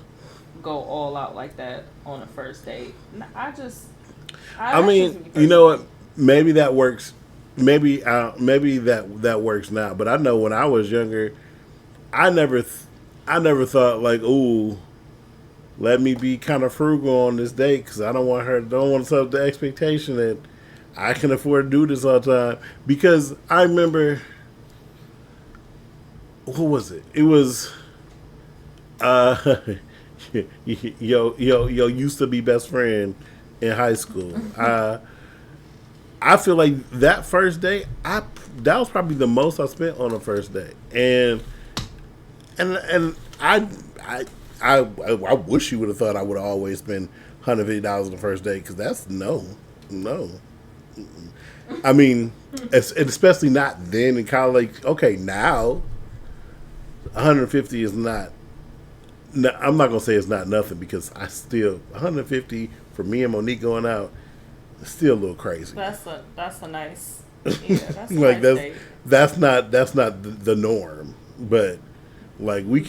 go all out like that on a first date. I mean, just you know what? Maybe that works. Maybe that works now. But I know when I was younger, I never thought like, ooh, let me be kind of frugal on this date because I don't want to set up the expectation that I can afford to do this all the time. Because I remember, what was it? It was, yo used to be best friend in high school. I feel like that first date, that was probably the most I spent on a first date, and I wish you would have thought I would have always spent $150 on the first date because that's no. I mean, especially not then in college. Like, okay, now 150 is not. No, I'm not gonna say it's not nothing because I still 150 for me and Monique going out. Still a little crazy. That's a nice. Yeah, that's a like nice date. that's not the norm. But like we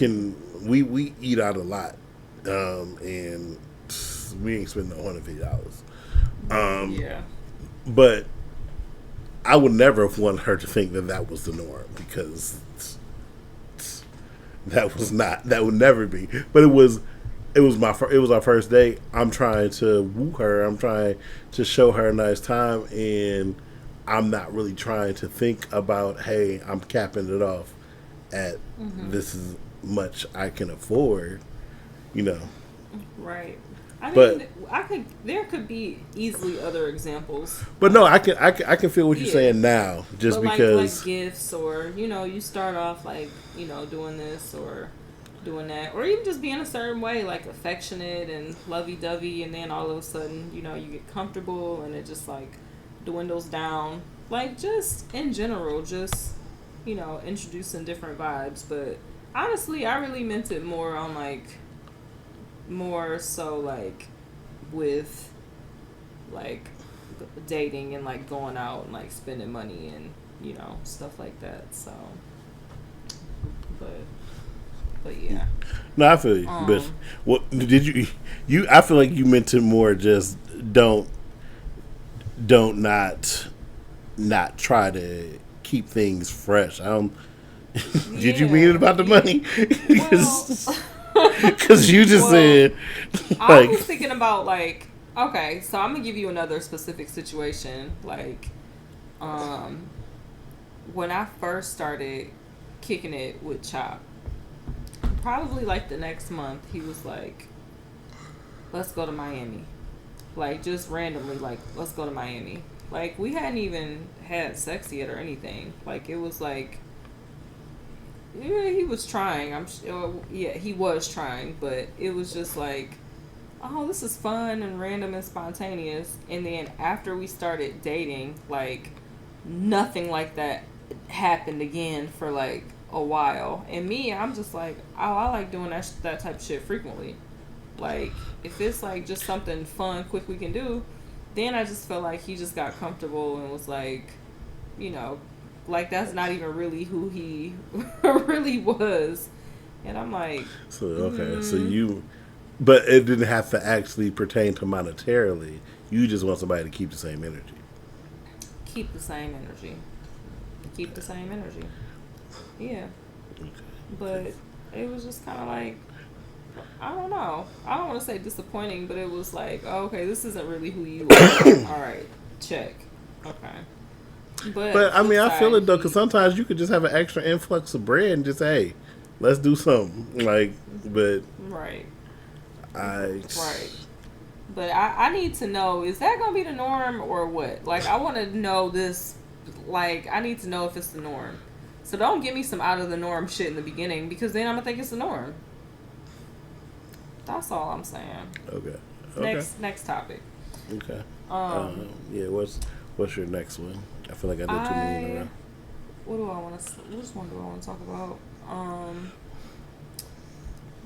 eat out a lot, and we ain't spending $150. Yeah. But I would never have wanted her to think that was the norm because that would never be. But it was our first date. I'm trying to woo her. I'm trying to show her a nice time, and I'm not really trying to think about, hey, I'm capping it off at this is much I can afford, Right. I But- mean, there could be easily other examples. But no, I can feel what you're saying now, just But because. like gifts, or you start off like doing this or doing that, or even just being a certain way, like affectionate and lovey-dovey, and then all of a sudden you get comfortable and it just like dwindles down. Like just in general, just introducing different vibes. But honestly, I really meant it more on like more so like with like dating and like going out and like spending money and stuff like that. So but yeah. No, I feel you. But what did you? I feel like you meant it more. Just don't not try to keep things fresh. I don't. Did you mean it about the money? Because you just said. I was thinking about like, okay, so I'm gonna give you another specific situation. Like, when I first started kicking it with Chop, probably like the next month, he was like, let's go to Miami. Like, just randomly, like, let's go to Miami. Like, we hadn't even had sex yet or anything. Like, it was like, yeah, he was trying. I'm sure, yeah, he was trying, but it was just like, oh, this is fun and random and spontaneous. And then after we started dating, like, nothing like that happened again for like a while. And me, I'm just like, oh, I like doing that type of shit frequently. Like, if it's like just something fun, quick we can do, then I just felt like he just got comfortable and was like, you know, like that's not even really who he really was. And I'm like, So okay, so you, but it didn't have to actually pertain to monetarily. You just want somebody to keep the same energy. keep the same energy. Keep the same energy. Yeah. Okay. But it was just kind of like, I don't know. I don't want to say disappointing, but it was like, oh, okay, this isn't really who you are. All right, check. Okay. But I mean, I feel it though, because he- sometimes you could just have an extra influx of bread and just hey, let's do something. Like, but Right. I Right. But I need to know, is that going to be the norm or what? Like, I want to know this. Like, I need to know if it's the norm. So don't give me some out of the norm shit in the beginning, because then I'm going to think it's the norm. That's all I'm saying. Okay. Okay. Next topic. Okay. Um, What's your next one? I feel like I did too many in a row. What do I want to? Which one do I want to talk about?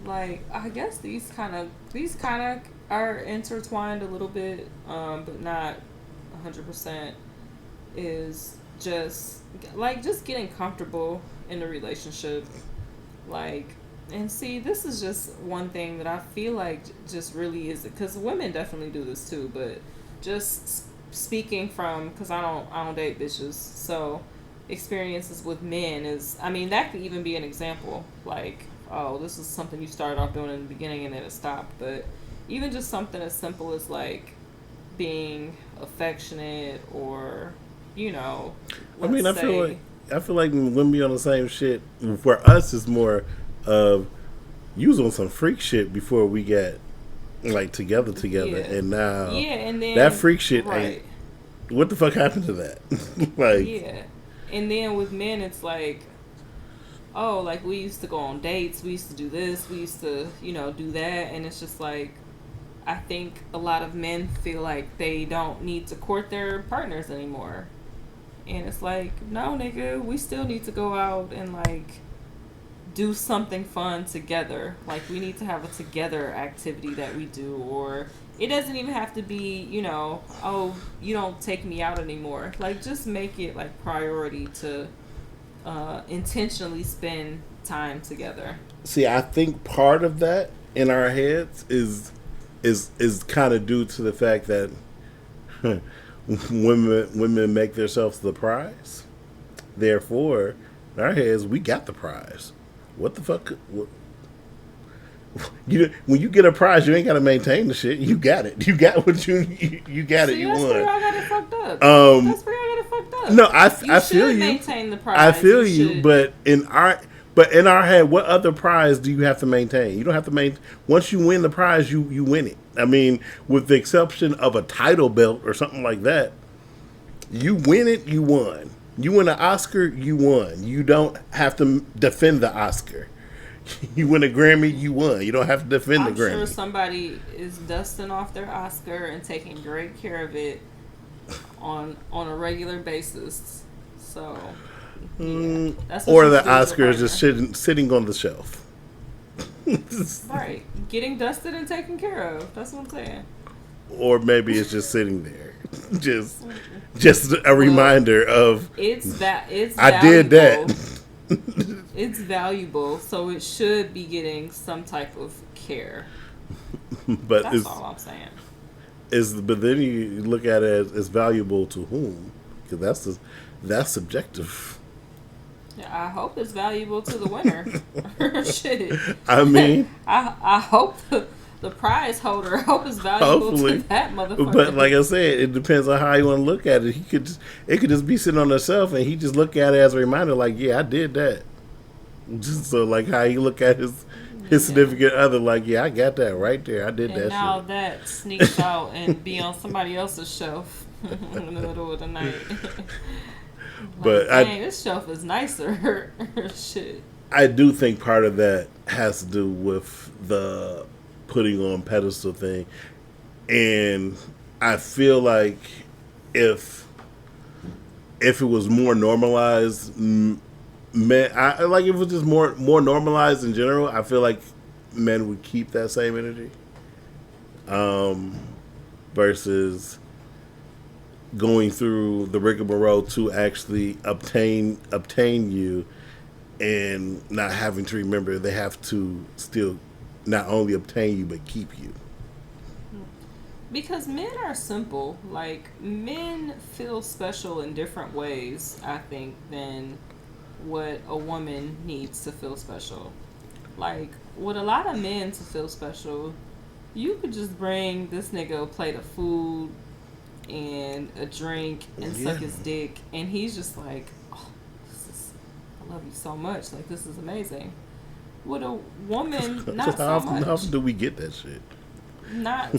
Like I guess these kind of are intertwined a little bit, but not 100%. Is just just getting comfortable in the relationship, like. And see, this is just one thing that I feel like just really is, because women definitely do this too, but just speaking from, because I don't date bitches, so experiences with men is, I mean, that could even be an example, like, oh, this is something you started off doing in the beginning and then it stopped. But even just something as simple as like being affectionate, or you know, I mean, let's I feel say- like when we on the same shit. For us, it's more of you was on some freak shit before we got like together, Yeah. and now yeah, and then that freak shit right. ain't. What the fuck happened to that? Like, Yeah. And then with men, it's like, oh, like we used to go on dates, we used to do this, we used to, do that. And it's just like, I think a lot of men feel like they don't need to court their partners anymore. And it's like, no, nigga, we still need to go out and like do something fun together. Like we need to have a together activity that we do, or it doesn't even have to be, oh, you don't take me out anymore. Like just make it like priority to intentionally spend time together. see, I think part of that in our heads is kind of due to the fact that women make themselves the prize. Therefore, in our heads, we got the prize. What the fuck? What? When you get a prize, you ain't got to maintain the shit. You got it. You got what you got it. See, You that's where won. y'all got it fucked up. Um, That's where y'all got it fucked up. No, I You feel should you. maintain the prize. I feel you, should. but in our head, what other prize do you have to maintain? You don't have to maintain. Once you win the prize, you win it. I mean, with the exception of a title belt or something like that, you win it, you won. You win an Oscar, you won. You don't have to defend the Oscar. You win a Grammy, you won. You don't have to defend I'm the Grammy. sure somebody is dusting off their Oscar and taking great care of it on a regular basis. So, yeah, that's what Or you the should do with Oscar your is just partner. sitting on the shelf. Right, getting dusted and taken care of. That's what I'm saying. Or maybe it's just sitting there, just a reminder of It's I did valuable. that. It's valuable, so it should be getting some type of care. But That's all I'm saying. but then you look at it as valuable to whom? Because that's subjective. Yeah, I hope it's valuable to the winner. Shit. I mean, I hope the prize holder, I hope it's valuable hopefully, to that motherfucker. but like I said, it depends on how you want to look at it. It could just be sitting on the shelf, and he just look at it as a reminder, like, yeah, I did that. Just so like how you look at his significant other, like, yeah, I got that right there. I did and that now shit. that sneaks out and be on somebody else's shelf in the middle of the night. But dang, this shelf is nicer. Shit. I do think part of that has to do with the putting on pedestal thing, and I feel like if it was more normalized, men, I like if it was just more normalized in general. I feel like men would keep that same energy, versus going through the rigmarole to actually obtain you, and not having to remember they have to still not only obtain you but keep you. Because men are simple. Like, men feel special in different ways, I think, than what a woman needs to feel special. Like, with a lot of men to feel special, you could just bring this nigga a plate of food and a drink and Yeah. suck his dick, and he's just like, oh, I love you so much. Like, this is amazing. With a woman, not so How much. often do we get that shit? Not.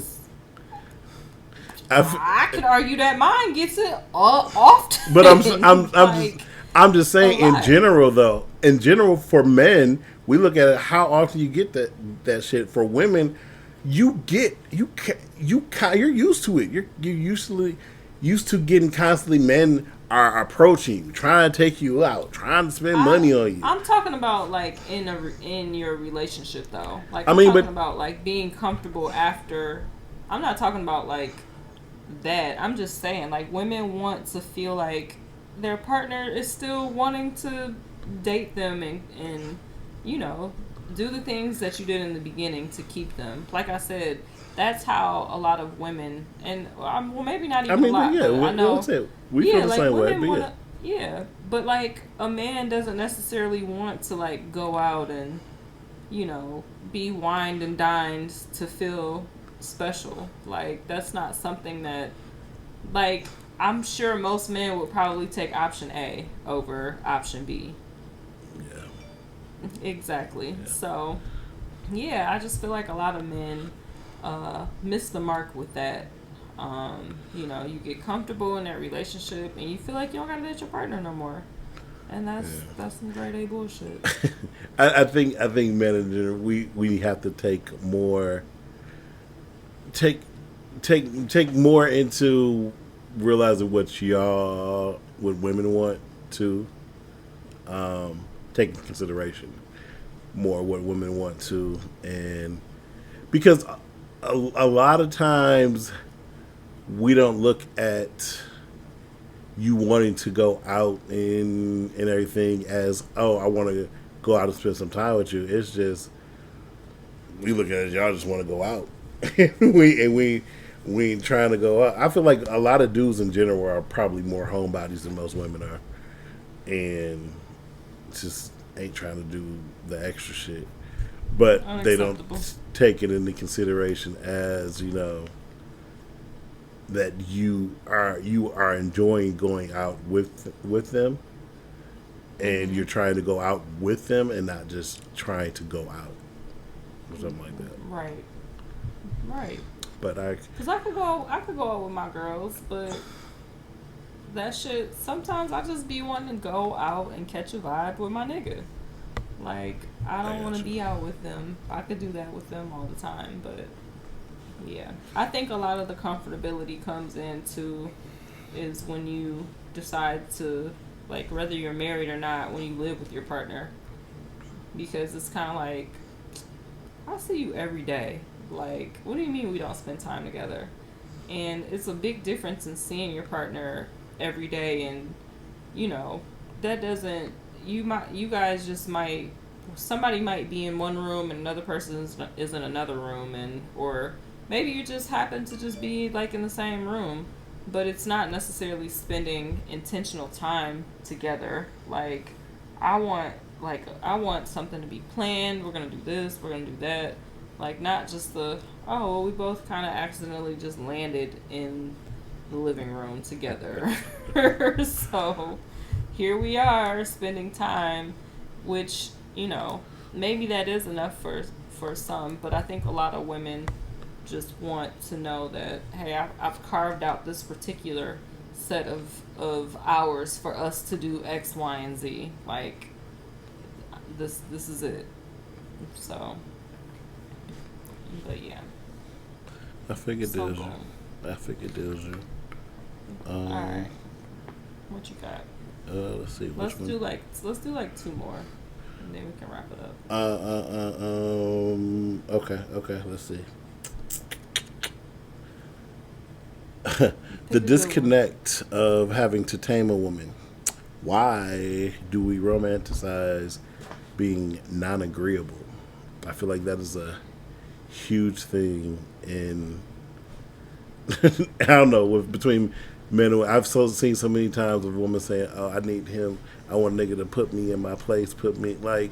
I f- I could argue that mine gets it often. but Like, I'm just saying a in lot. general though. In general, for men, we look at it how often you get that shit. For women, you're used to it. You're used to getting constantly men are approaching you, trying to take you out, trying to spend money on you. I'm talking about like in your relationship though. Like, I I'm mean, talking but- about like being comfortable after. I'm not talking about like that. I'm just saying like women want to feel like their partner is still wanting to date them and you know, do the things that you did in the beginning to keep them. Like I said, that's how a lot of women, and well, maybe not even I mean, a lot. yeah, but I know. we feel the like same way. women But wanna, yeah, but like a man doesn't necessarily want to like go out and, you know, be wined and dined to feel special. Like, that's not something that, like, I'm sure most men would probably take option A over option B. yeah. Exactly. Yeah. So, yeah, I just feel like a lot of men miss the mark with that. You know, you get comfortable in that relationship and you feel like you don't gotta date your partner no more. And that's some grade A bullshit. I think men in general, we have to take more more into realizing what women want to take into consideration more what women want to, and because a lot of times we don't look at you wanting to go out and everything as, oh, I want to go out and spend some time with you. It's just we look at it as y'all just want to go out. we ain't trying to go out. I feel like a lot of dudes in general are probably more homebodies than most women are, and just ain't trying to do the extra shit. But they don't Unacceptable. take it into consideration as, you know, that you are enjoying going out with them, and you're trying to go out with them and not just trying to go out or something like that. Right. But Cause I could go out with my girls, but that shit, sometimes I just be wanting to go out and catch a vibe with my nigga. Like, I don't want to gotcha. be out with them. I could do that with them all the time, but yeah. I think a lot of the comfortability comes into is when you decide to, like, whether you're married or not, when you live with your partner. Because it's kind of like, I see you every day. Like, what do you mean we don't spend time together? And it's a big difference in seeing your partner every day, and, you know, that doesn't, you guys just might, somebody might be in one room and another person is in another room, and, or maybe you just happen to just be like in the same room, but it's not necessarily spending intentional time together. Like, I want something to be planned. We're gonna do this, we're gonna do that. Like, not just the, oh, well, we both kind of accidentally just landed in the living room together. So here we are spending time, which, you know, maybe that is enough for some, but I think a lot of women just want to know that, hey, I've carved out this particular set of hours for us to do X, Y, and Z. Like, this is it. So, but yeah. I figured So deals cool. you. I figured deals you. All right. What you got? Let's see. Which Let's one? do like two more, and then we can wrap it up. Okay. Let's see. The Pick a good one. disconnect of having to tame a woman. Why do we romanticize being non-agreeable? I feel like that is a huge thing in I don't know with between men and I've seen so many times of women saying, "Oh, I need him. I want a nigga to put me in my place, put me like."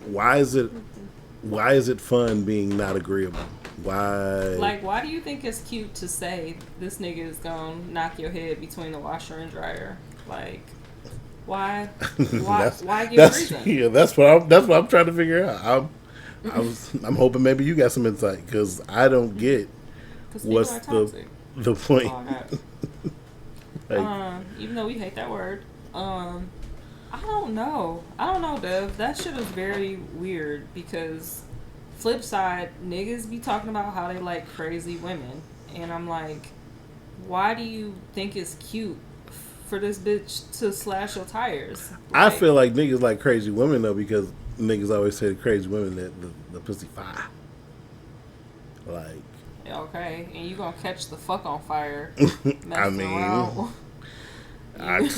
Why is it? Why is it fun being not agreeable? Why? Like, why do you think it's cute to say this nigga is gonna knock your head between the washer and dryer? Like, why? Why give that's reason? yeah. That's what I'm trying to figure out. I'm hoping maybe you got some insight because I don't get Because people what's are toxic. the point. Oh, God. Like, Even though we hate that word, I don't know. I don't know, Dev. That shit is very weird because flip side, niggas be talking about how they like crazy women, and I'm like, why do you think it's cute for this bitch to slash your tires? I feel like niggas like crazy women though because niggas always say crazy women that the pussy fire. Like, okay, and you gonna catch the fuck on fire. I mean, around. I'm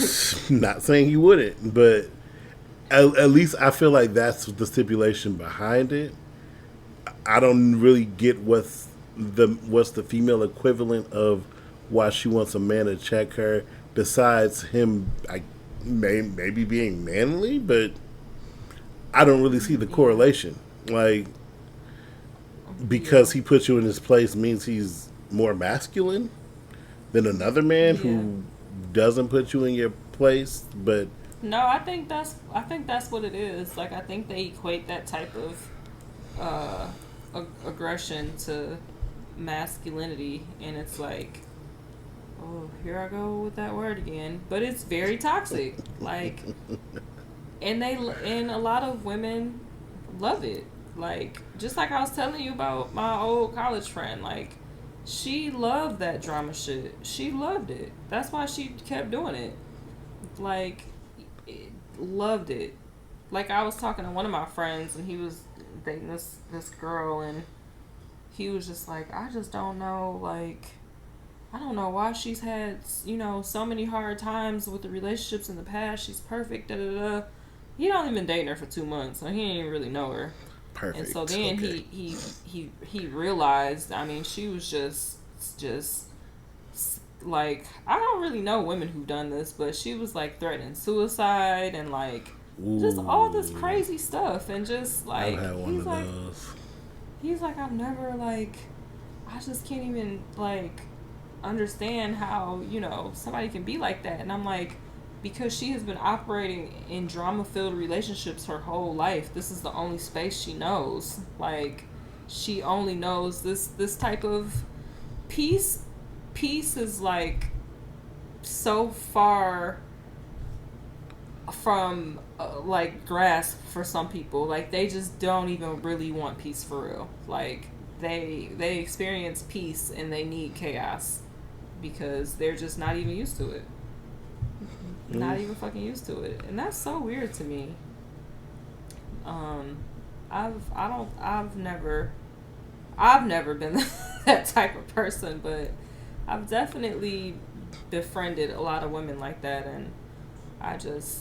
not saying you wouldn't, but at least I feel like that's the stipulation behind it. I don't really get what's the female equivalent of why she wants a man to check her besides him maybe being manly, but I don't really see the correlation. Like, because he puts you in his place means he's more masculine than another man who doesn't put you in your place, but No, I think that's what it is. Like, I think they equate that type of aggression to masculinity, and it's like, oh, here I go with that word again. But it's very toxic. Like, and a lot of women love it. Like, just like I was telling you about my old college friend, like, she loved that drama shit. She loved it. That's why she kept doing it. Like, loved it. Like, I was talking to one of my friends, and he was dating this girl, and he was just like, I just don't know, like, I don't know why she's had, so many hard times with the relationships in the past. She's perfect, da-da-da. He only been dating her for 2 months, so he didn't really know her. perfect. And so then he realized, I mean, she was just like, I don't really know women who've done this, but she was like threatening suicide and like just all this crazy stuff, and just like he's like I've never, like, I just can't even like understand how somebody can be like that. And I'm like, because she has been operating in drama-filled relationships her whole life. This is the only space she knows. Like, she only knows this type of peace. Peace is like so far from like grasp for some people. Like, they just don't even really want peace for real. Like, they experience peace and they need chaos because they're just not even used to it. Not even fucking used to it. And that's so weird to me. I've never been that type of person, but I've definitely befriended a lot of women like that, and I just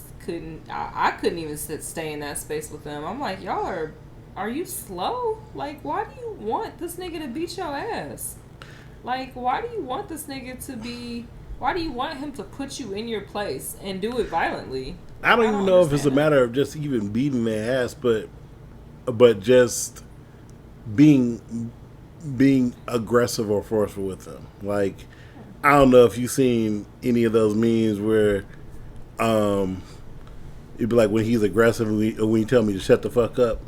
I couldn't even stay in that space with them. I'm like, y'all are you slow? Like, why do you want this nigga to beat your ass? Like, why do you want this nigga to be, why do you want him to put you in your place and do it violently? I don't even know if it's a matter of just even beating their ass, but just being aggressive or forceful with them. Like, I don't know if you've seen any of those memes where it'd be like when he's aggressive and when you tell me to shut the fuck up,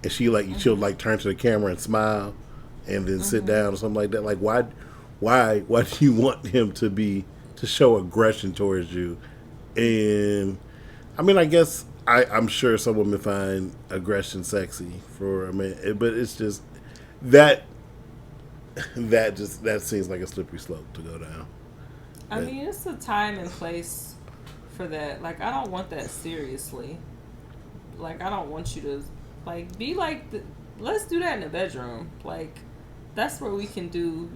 and she'll like turn to the camera and smile and then sit down or something like that. Like, why do you want him to show aggression towards you? And I mean, I guess I'm sure some women find aggression sexy for a man, but it's just that seems like a slippery slope to go down. I mean, it's a time and place for that. Like, I don't want that seriously. Like, I don't want you to, like, be like, let's do that in the bedroom. Like, that's where we can do,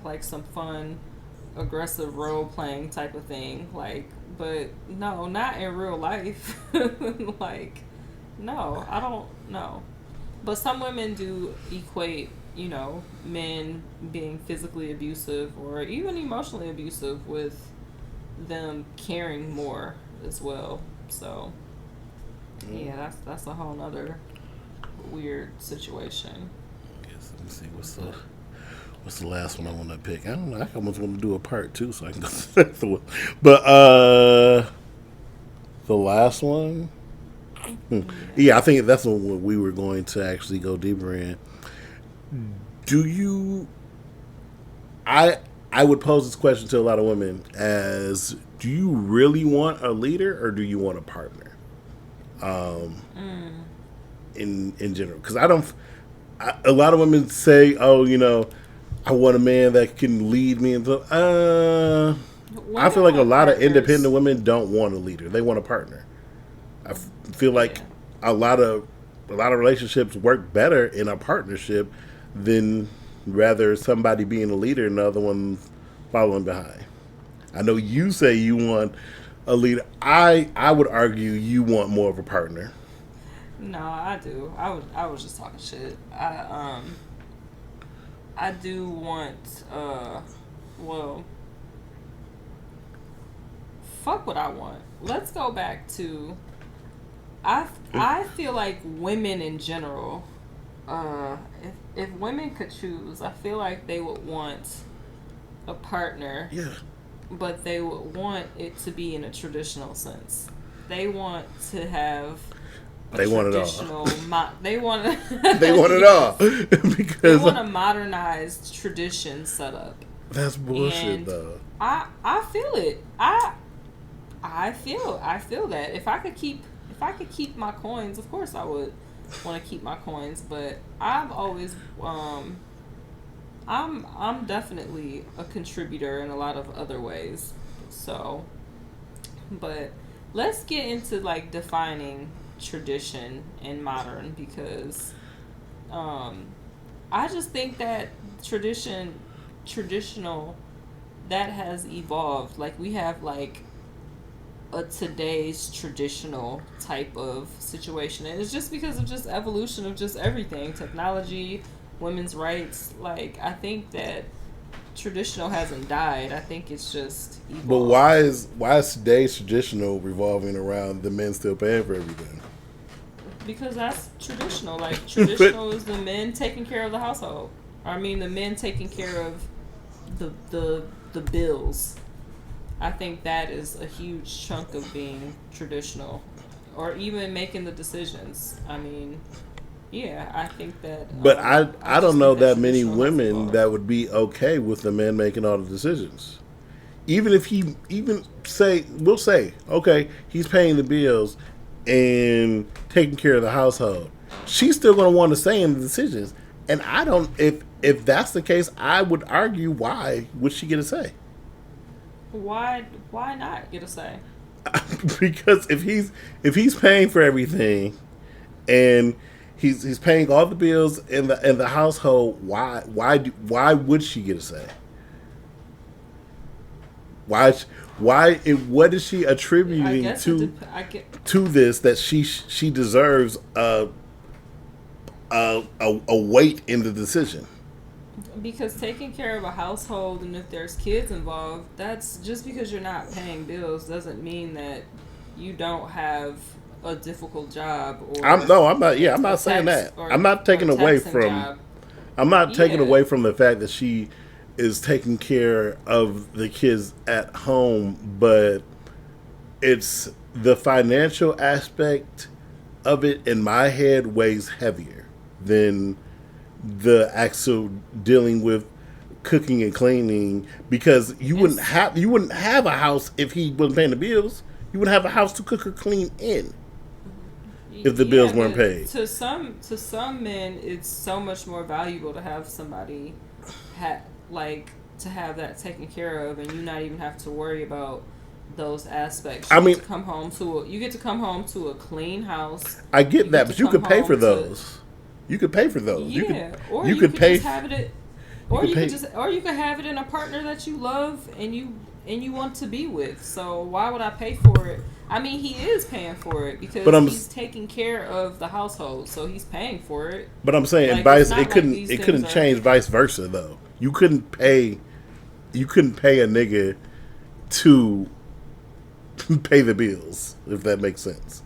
like, some fun aggressive role playing type of thing. Like, but no, not in real life. Like, no, I don't know. But some women do equate, you know, men being physically abusive or even emotionally abusive with them caring more as well. So, yeah, that's a whole nother weird situation. Yes, let me see what's the last one I want to pick. I don't know. I almost want to do a part two so I can go to the next one. But the last one. Yeah, I think that's what we were going to actually go deeper in. Do you? I would pose this question to a lot of women as: do you really want a leader or do you want a partner? In general, because I don't. A lot of women say, "Oh, you know, I want a man that can lead me." And I feel like a lot of independent women don't want a leader; they want a partner. I feel like a lot of relationships work better in a partnership than rather somebody being a leader and the other one following behind. I know you say you want a leader. I would argue you want more of a partner. No, I do. I was just talking shit. I do want well, fuck what I want. Let's go back to I feel like women in general, if women could choose, I feel like they would want a partner. Yeah. But they would want it to be in a traditional sense. They want to have They want it all. They want They want it all they because want a modernized tradition set up. that's bullshit, And though. I feel it. I feel that if I could keep my coins, of course I would want to keep my coins. But I've always I'm definitely a contributor in a lot of other ways. So, but let's get into like defining tradition and modern, because I just think that traditional that has evolved. Like we have like a today's traditional type of situation, and it's just because of just evolution of just everything, technology, women's rights. Like I think that traditional hasn't died. I think it's just evolved. But why is today's traditional revolving around the men still paying for everything? Because that's traditional. Like traditional is the men taking care of the household. I mean, the men taking care of the bills. I think that is a huge chunk of being traditional, or even making the decisions. I mean, yeah, I think that. But I don't know that many traditional has women evolved. that would be okay with the man making all the decisions. Even if we'll say, okay, he's paying the bills and taking care of the household. She's still going to want to say in the decisions. And I don't, if that's the case, I would argue, why would she get a say? Why not get a say? Because if he's paying for everything and he's paying all the bills in the household, why would she get a say? What is she attributing to this that she deserves a weight in the decision? Because taking care of a household, and if there's kids involved, that's just because you're not paying bills doesn't mean that you don't have a difficult job. Or I'm not saying that. I'm not taking away from. I'm not taking away from the fact that she is taking care of the kids at home, but it's the financial aspect of it in my head weighs heavier than the actual dealing with cooking and cleaning, because you wouldn't have a house if he wasn't paying the bills. You wouldn't have a house to cook or clean in if the bills weren't paid. To some men, it's so much more valuable to have somebody to have that taken care of, and you not even have to worry about those aspects. You get to come home to a clean house. I get that, but you could pay for those. You could pay for those. Yeah, or you could pay. Just have it. Or you pay. could just, or you could have it in a partner that you love and you want to be with. So why would I pay for it? I mean, he is paying for it because But he's taking care of the household, so he's paying for it. But I'm saying Like, vice. it's not It like couldn't. these It things couldn't are- change vice versa though. You couldn't pay. You couldn't pay a nigga to pay the bills, if that makes sense.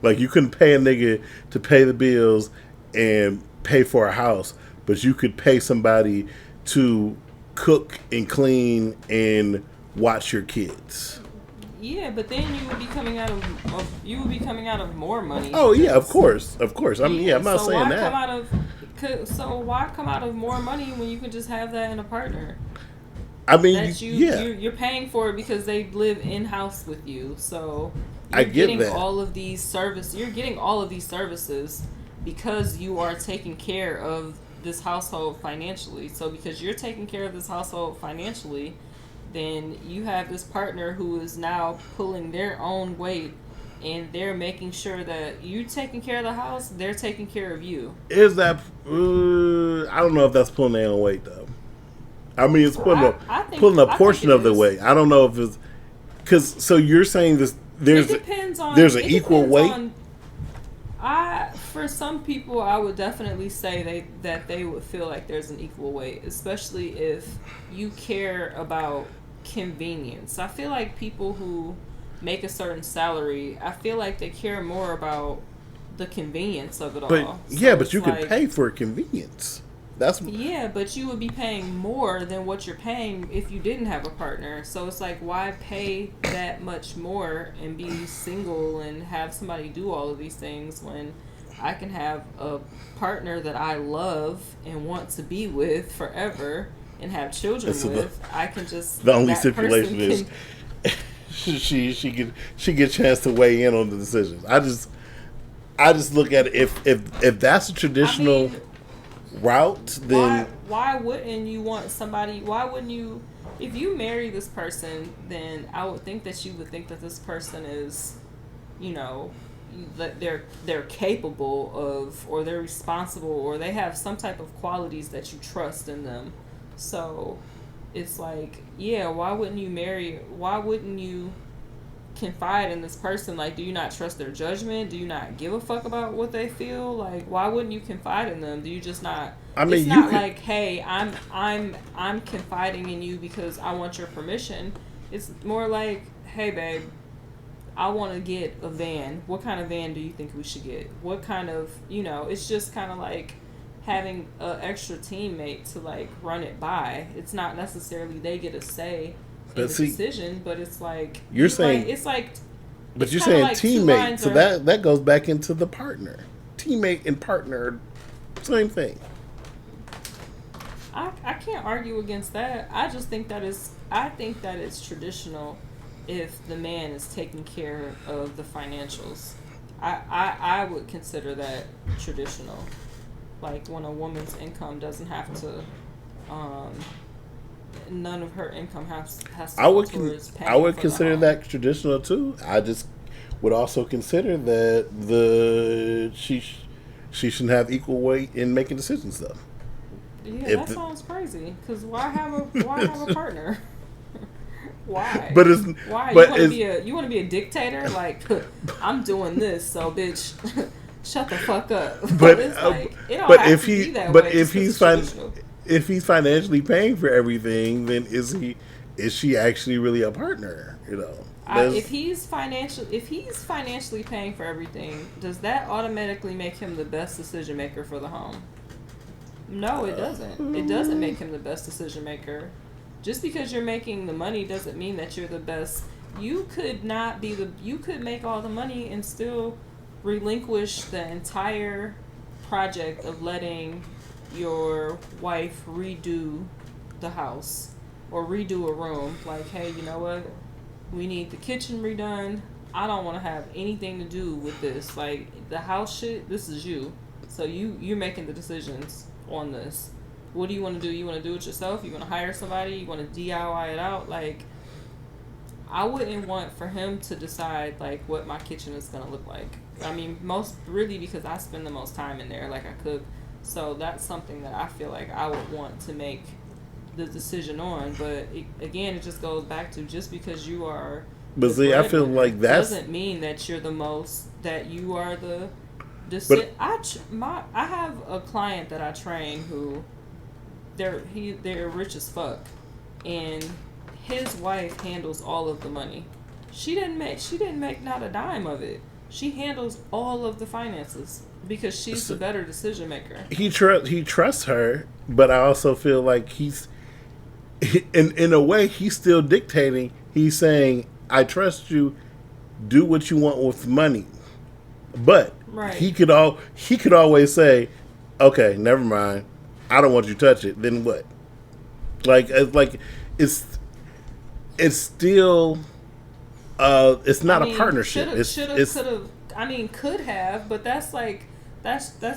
Like you couldn't pay a nigga to pay the bills and pay for a house, but you could pay somebody to cook and clean and watch your kids. Yeah, but then you would be coming out of more money. Oh yeah, of course. I mean, yeah, I'm not so saying why that. so why come out of more money when you can just have that in a partner? I mean, That yeah, you're paying for it because they live in house with you. So you're I get getting that. all of these You're getting all of these services because you are taking care of this household financially. So because you're taking care of this household financially, then you have this partner who is now pulling their own weight, and they're making sure that you taking care of the house, they're taking care of you. is that? I don't know if that's pulling their own weight though. I mean, it's pulling I think- pulling a I think portion it of the is. weight. I don't know if it's because. So you're saying this? There's It depends on. there's an it equal depends weight. on- for some people, I would definitely say that they would feel like there's an equal weight, especially if you care about convenience. I feel like people who make a certain salary, I feel like they care more about the convenience of it But all. yeah, So but it's you could like- pay for convenience. That's Yeah, but you would be paying more than what you're paying if you didn't have a partner. So it's like, why pay that much more and be single and have somebody do all of these things when I can have a partner that I love and want to be with forever and have children So with? I can just the only that person stipulation is can- she get a chance to weigh in on the decisions. I just look at it if that's a traditional I mean, route, then why wouldn't you want somebody? Why wouldn't you? If you marry this person, then I would think that you would think that this person is, that they're capable of, or they're responsible, or they have some type of qualities that you trust in them. So it's like, yeah, why wouldn't you marry? Why wouldn't you confide in this person? Like, do you not trust their judgment? Do you not give a fuck about what they feel? Like, why wouldn't you confide in them? Do you just not? I mean, it's you not could- like, hey, I'm confiding in you because I want your permission. It's more like, hey, babe, I want to get a van. What kind of van do you think we should get? What kind of, it's just kind of like having an extra teammate to like run it by. It's not necessarily they get a say in the decision, but it's like you're saying it's like, but it's you're kinda saying like two teammate, lines so are- that goes back into the partner, teammate and partner, same thing. I can't argue against that. I just think I think that it's traditional if the man is taking care of the financials. I would consider that traditional. Like when a woman's income doesn't have to, none of her income has to go towards paying I would for the consider home. that traditional too. I just would also consider that she shouldn't have equal weight in making decisions though. Yeah, if that the- sounds crazy. Cause why have a partner? Why? But it's Why but you want to be a dictator? Like, I'm doing this, so bitch, shut the fuck up. but it's like, it don't but have if to be he that but way if just 'cause it's traditional. if he's financially paying for everything, then is she actually really a partner? There's- if he's financially paying for everything, does that automatically make him the best decision maker for the home? No, it doesn't. It doesn't make him the best decision maker. Just because you're making the money doesn't mean that you're the best. You could make all the money and still relinquish the entire project of letting your wife redo the house or redo a room. Like, hey, you know what? We need the kitchen redone. I don't want to have anything to do with this. Like, the house shit, this is you. So you're making the decisions on this. What do you want to do? You want to do it yourself? You want to hire somebody? You want to DIY it out? Like, I wouldn't want for him to decide, like, what my kitchen is going to look like. I mean, really because I spend the most time in there. Like, I cook So that's something that I feel like I would want to make the decision on. But again, it just goes back to just because you are But the see, I feel breadwinner like that's doesn't mean that you're the most, that you are the but I have a client that I train who they're rich as fuck, and his wife handles all of the money. She didn't make not a dime of it. She handles all of the finances because she's the better decision maker. he trusts her, but I also feel like in a way he's still dictating. He's saying, "I trust you. Do what you want with money." But Right. he could always say, "Okay, never mind. I don't want you to touch it." Then what? Like it's it's still it's not a partnership. Shoulda, coulda. I mean, could have, but that's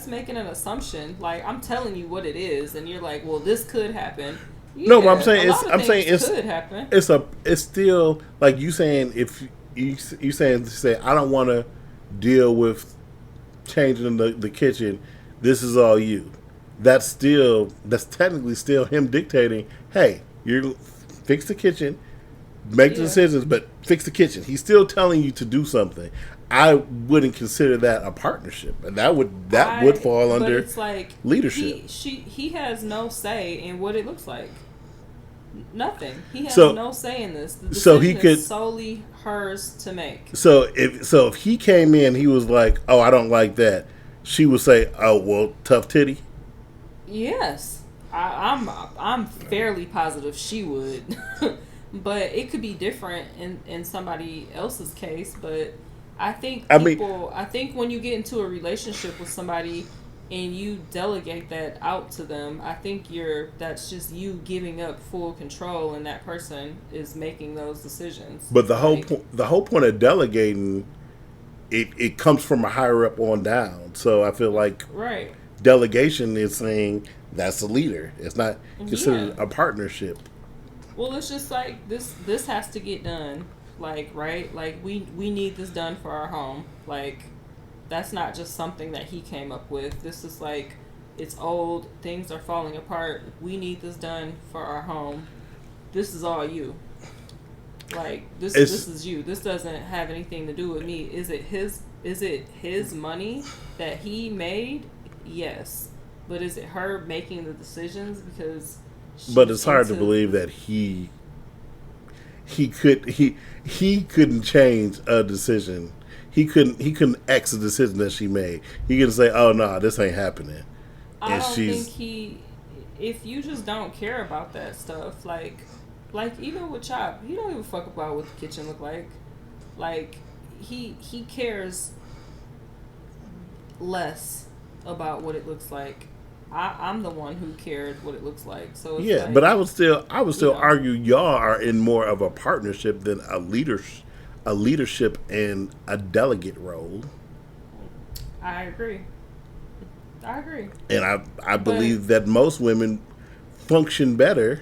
making an assumption. Like, I'm telling you what it is, and you're like, well, this could happen. No, but Yeah, I'm saying a lot of things could happen. it's still like you saying, if you say I don't want to deal with changing the kitchen. This is all you. That's technically still him dictating. Hey, you fix the kitchen, make the Yeah. decisions, but fix the kitchen. He's still telling you to do something. I wouldn't consider that a partnership, and that would fall But under it's like leadership. He has no say in what it looks like. Nothing. He has So- no say in this. The so he decision could- is solely hers to make. So if he came in, he was like, "Oh, I don't like that." She would say, "Oh, well, tough titty." Yes, I'm fairly positive she would, but it could be different in somebody else's case. But I think I think when you get into a relationship with somebody and you delegate that out to them, I think that's just you giving up full control, and that person is making those decisions. But the Like, whole point of delegating, it comes from a higher up on down. So I feel like right. delegation is saying that's a leader. It's not considered Yeah. a partnership. Well, it's just like this has to get done. Like, right? Like, we need this done for our home. Like, that's not just something that he came up with. This is like, it's old, things are falling apart. We need this done for our home. This is all you. Like, this is you. This doesn't have anything to do with me. Is it his money that he made? Yes. But is it her making the decisions because But it's hard to into- believe that he couldn't change a decision. He couldn't X a decision that she made. He could say, "Oh no, this ain't happening." I don't think if you just don't care about that stuff, like even with Chop, he don't even fuck about what the kitchen look like. Like, he cares less about what it looks like. I'm the one who cared what it looks like. So it's like, But I would still know. argue y'all are in more of a partnership than a leadership and a delegate role. I agree. And I believe that most women function better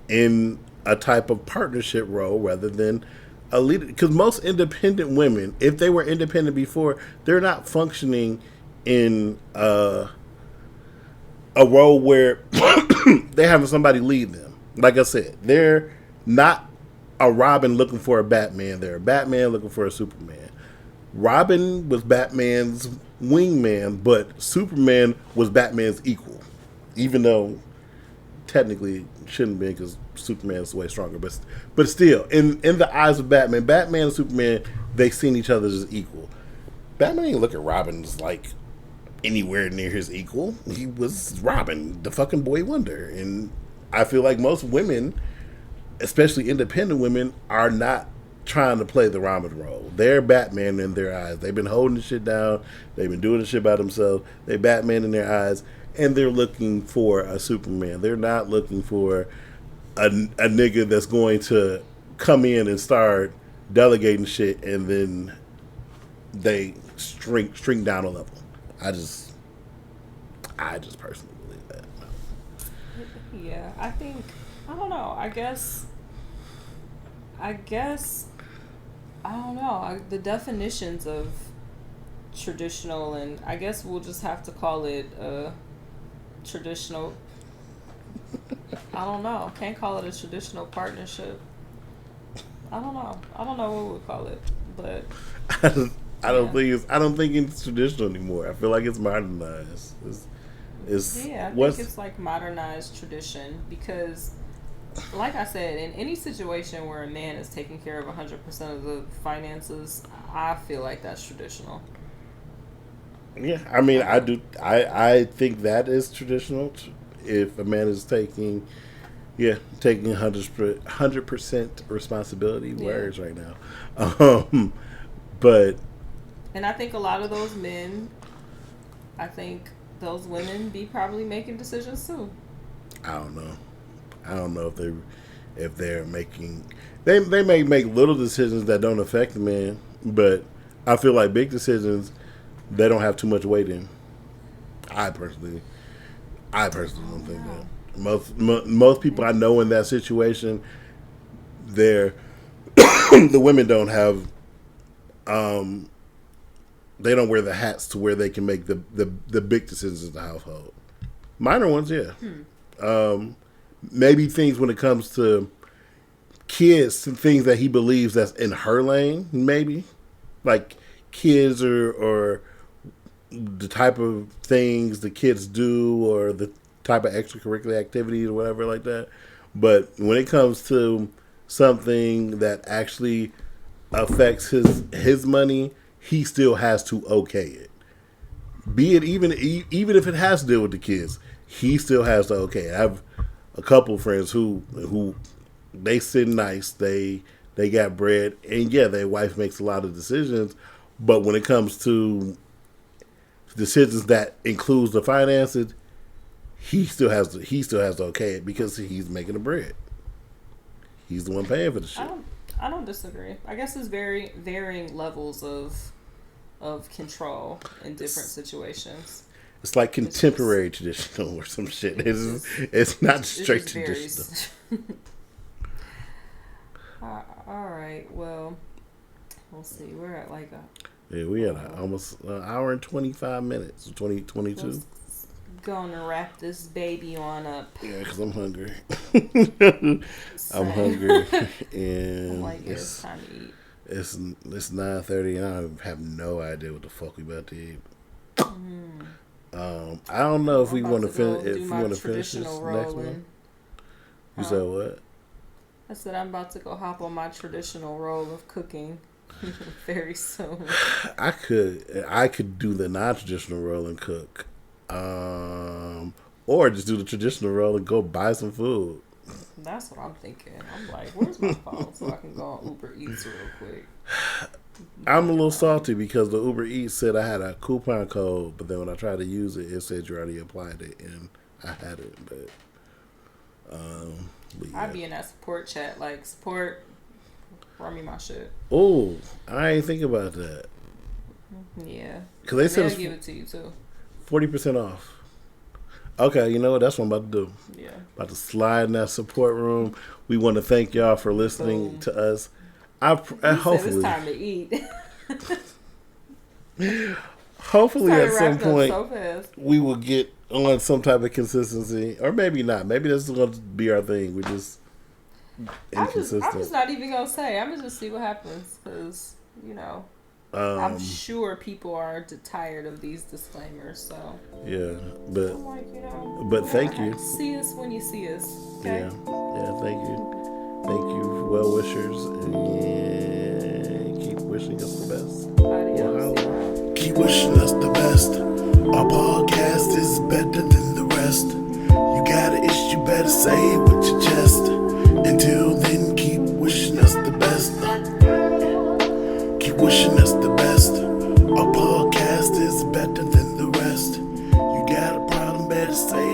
in a type of partnership role rather than a leader. Because most independent women, if they were independent before, they're not functioning in a role where they're having somebody lead them. Like I said, they're not a Robin looking for a Batman. They're a Batman looking for a Superman. Robin was Batman's wingman, but Superman was Batman's equal. Even though technically it shouldn't be, because Superman's way stronger. But still, in the eyes of Batman and Superman, they seen each other as equal. Batman didn't look at Robin as like anywhere near his equal. He was Robin, the fucking boy wonder. And I feel like most women, especially independent women, are not trying to play the Robin role. They're Batman in their eyes. They've been holding the shit down. They've been doing the shit by themselves. They're Batman in their eyes, and they're looking for a Superman. They're not looking for a nigga that's going to come in and start delegating shit, and then they shrink down a level. I just personally believe that. Yeah, I think, I don't know. I guess I don't know. The definitions of traditional, and I guess we'll just have to call it traditional. I don't know. Can't call it a traditional partnership. I don't know. I don't know what we'd call it, but I don't think it's traditional anymore. I feel like it's modernized. It's yeah, I what's think it's like modernized tradition because, like I said, in any situation where a man is taking care of 100% of the finances, I feel like that's traditional. yeah. I mean, I do. I think that is traditional. If a man is taking, yeah, taking 100% responsibility. Yeah. Words right now, but And I think a lot of those men, I think those women be probably making decisions too. I don't know. I don't know if they're making they may make little decisions that don't affect the man, but I feel like big decisions they don't have too much weight in. I personally don't think that. Most people I know in that situation, they're the women don't have they don't wear the hats to where they can make the big decisions in the household. Minor ones, yeah. Maybe things when it comes to kids and things that he believes that's in her lane, maybe. Like kids or the type of things the kids do or the type of extracurricular activities or whatever like that. But when it comes to something that actually affects his money, he still has to okay it. Be it even if it has to deal with the kids, he still has to okay it. I have a couple friends who they sit nice, they got bread, and yeah, their wife makes a lot of decisions, but when it comes to decisions that includes the finances, he still has to okay it because he's making the bread. He's the one paying for the shit. I don't disagree. I guess it's varying levels of control in different situations. It's like contemporary traditional or some shit. It's not straight traditional. All right. Well, we'll see. We're at like yeah, we had almost an hour and 25 minutes. 22. Gonna wrap this baby on up. Yeah, because I'm hungry. I'm hungry, and like, it's time to eat. It's 9:30, and I have no idea what the fuck we about to eat. I don't know if we want to finish. If we want to finish this next one. You said what? I said I'm about to go hop on my traditional role of cooking very soon. I could do the non-traditional role and cook, or just do the traditional role and go buy some food. That's what I'm thinking. I'm like, where's my phone so I can go on Uber Eats real quick. I'm a little salty because the Uber Eats said I had a coupon code, but then when I tried to use it, it said you already applied it, and I had it. But yeah. I'd be in that support chat, like, support, run me my shit. Oh, I ain't think about that. Yeah. Because they said they'll give it to you, too. 40% off. Okay, you know what? That's what I'm about to do. Yeah. About to slide in that support room. We want to thank y'all for listening to us. Hopefully, it's time to eat. Hopefully, at some point, so we will get on some type of consistency, or maybe not. Maybe this is going to be our thing. We're just inconsistent. I'm just not even gonna say. I'm gonna just see what happens because I'm sure people are tired of these disclaimers. So yeah, but I'm like, but thank you. See us when you see us. Okay? Yeah, thank you, well wishers, and keep wishing us the best. Adios. Keep wishing us the best. Our podcast is better than the rest. You got an issue, better say it with your chest. Until then, keep wishing us the best. Keep wishing us the best. Our podcast is better than the rest. You got a problem, better say it.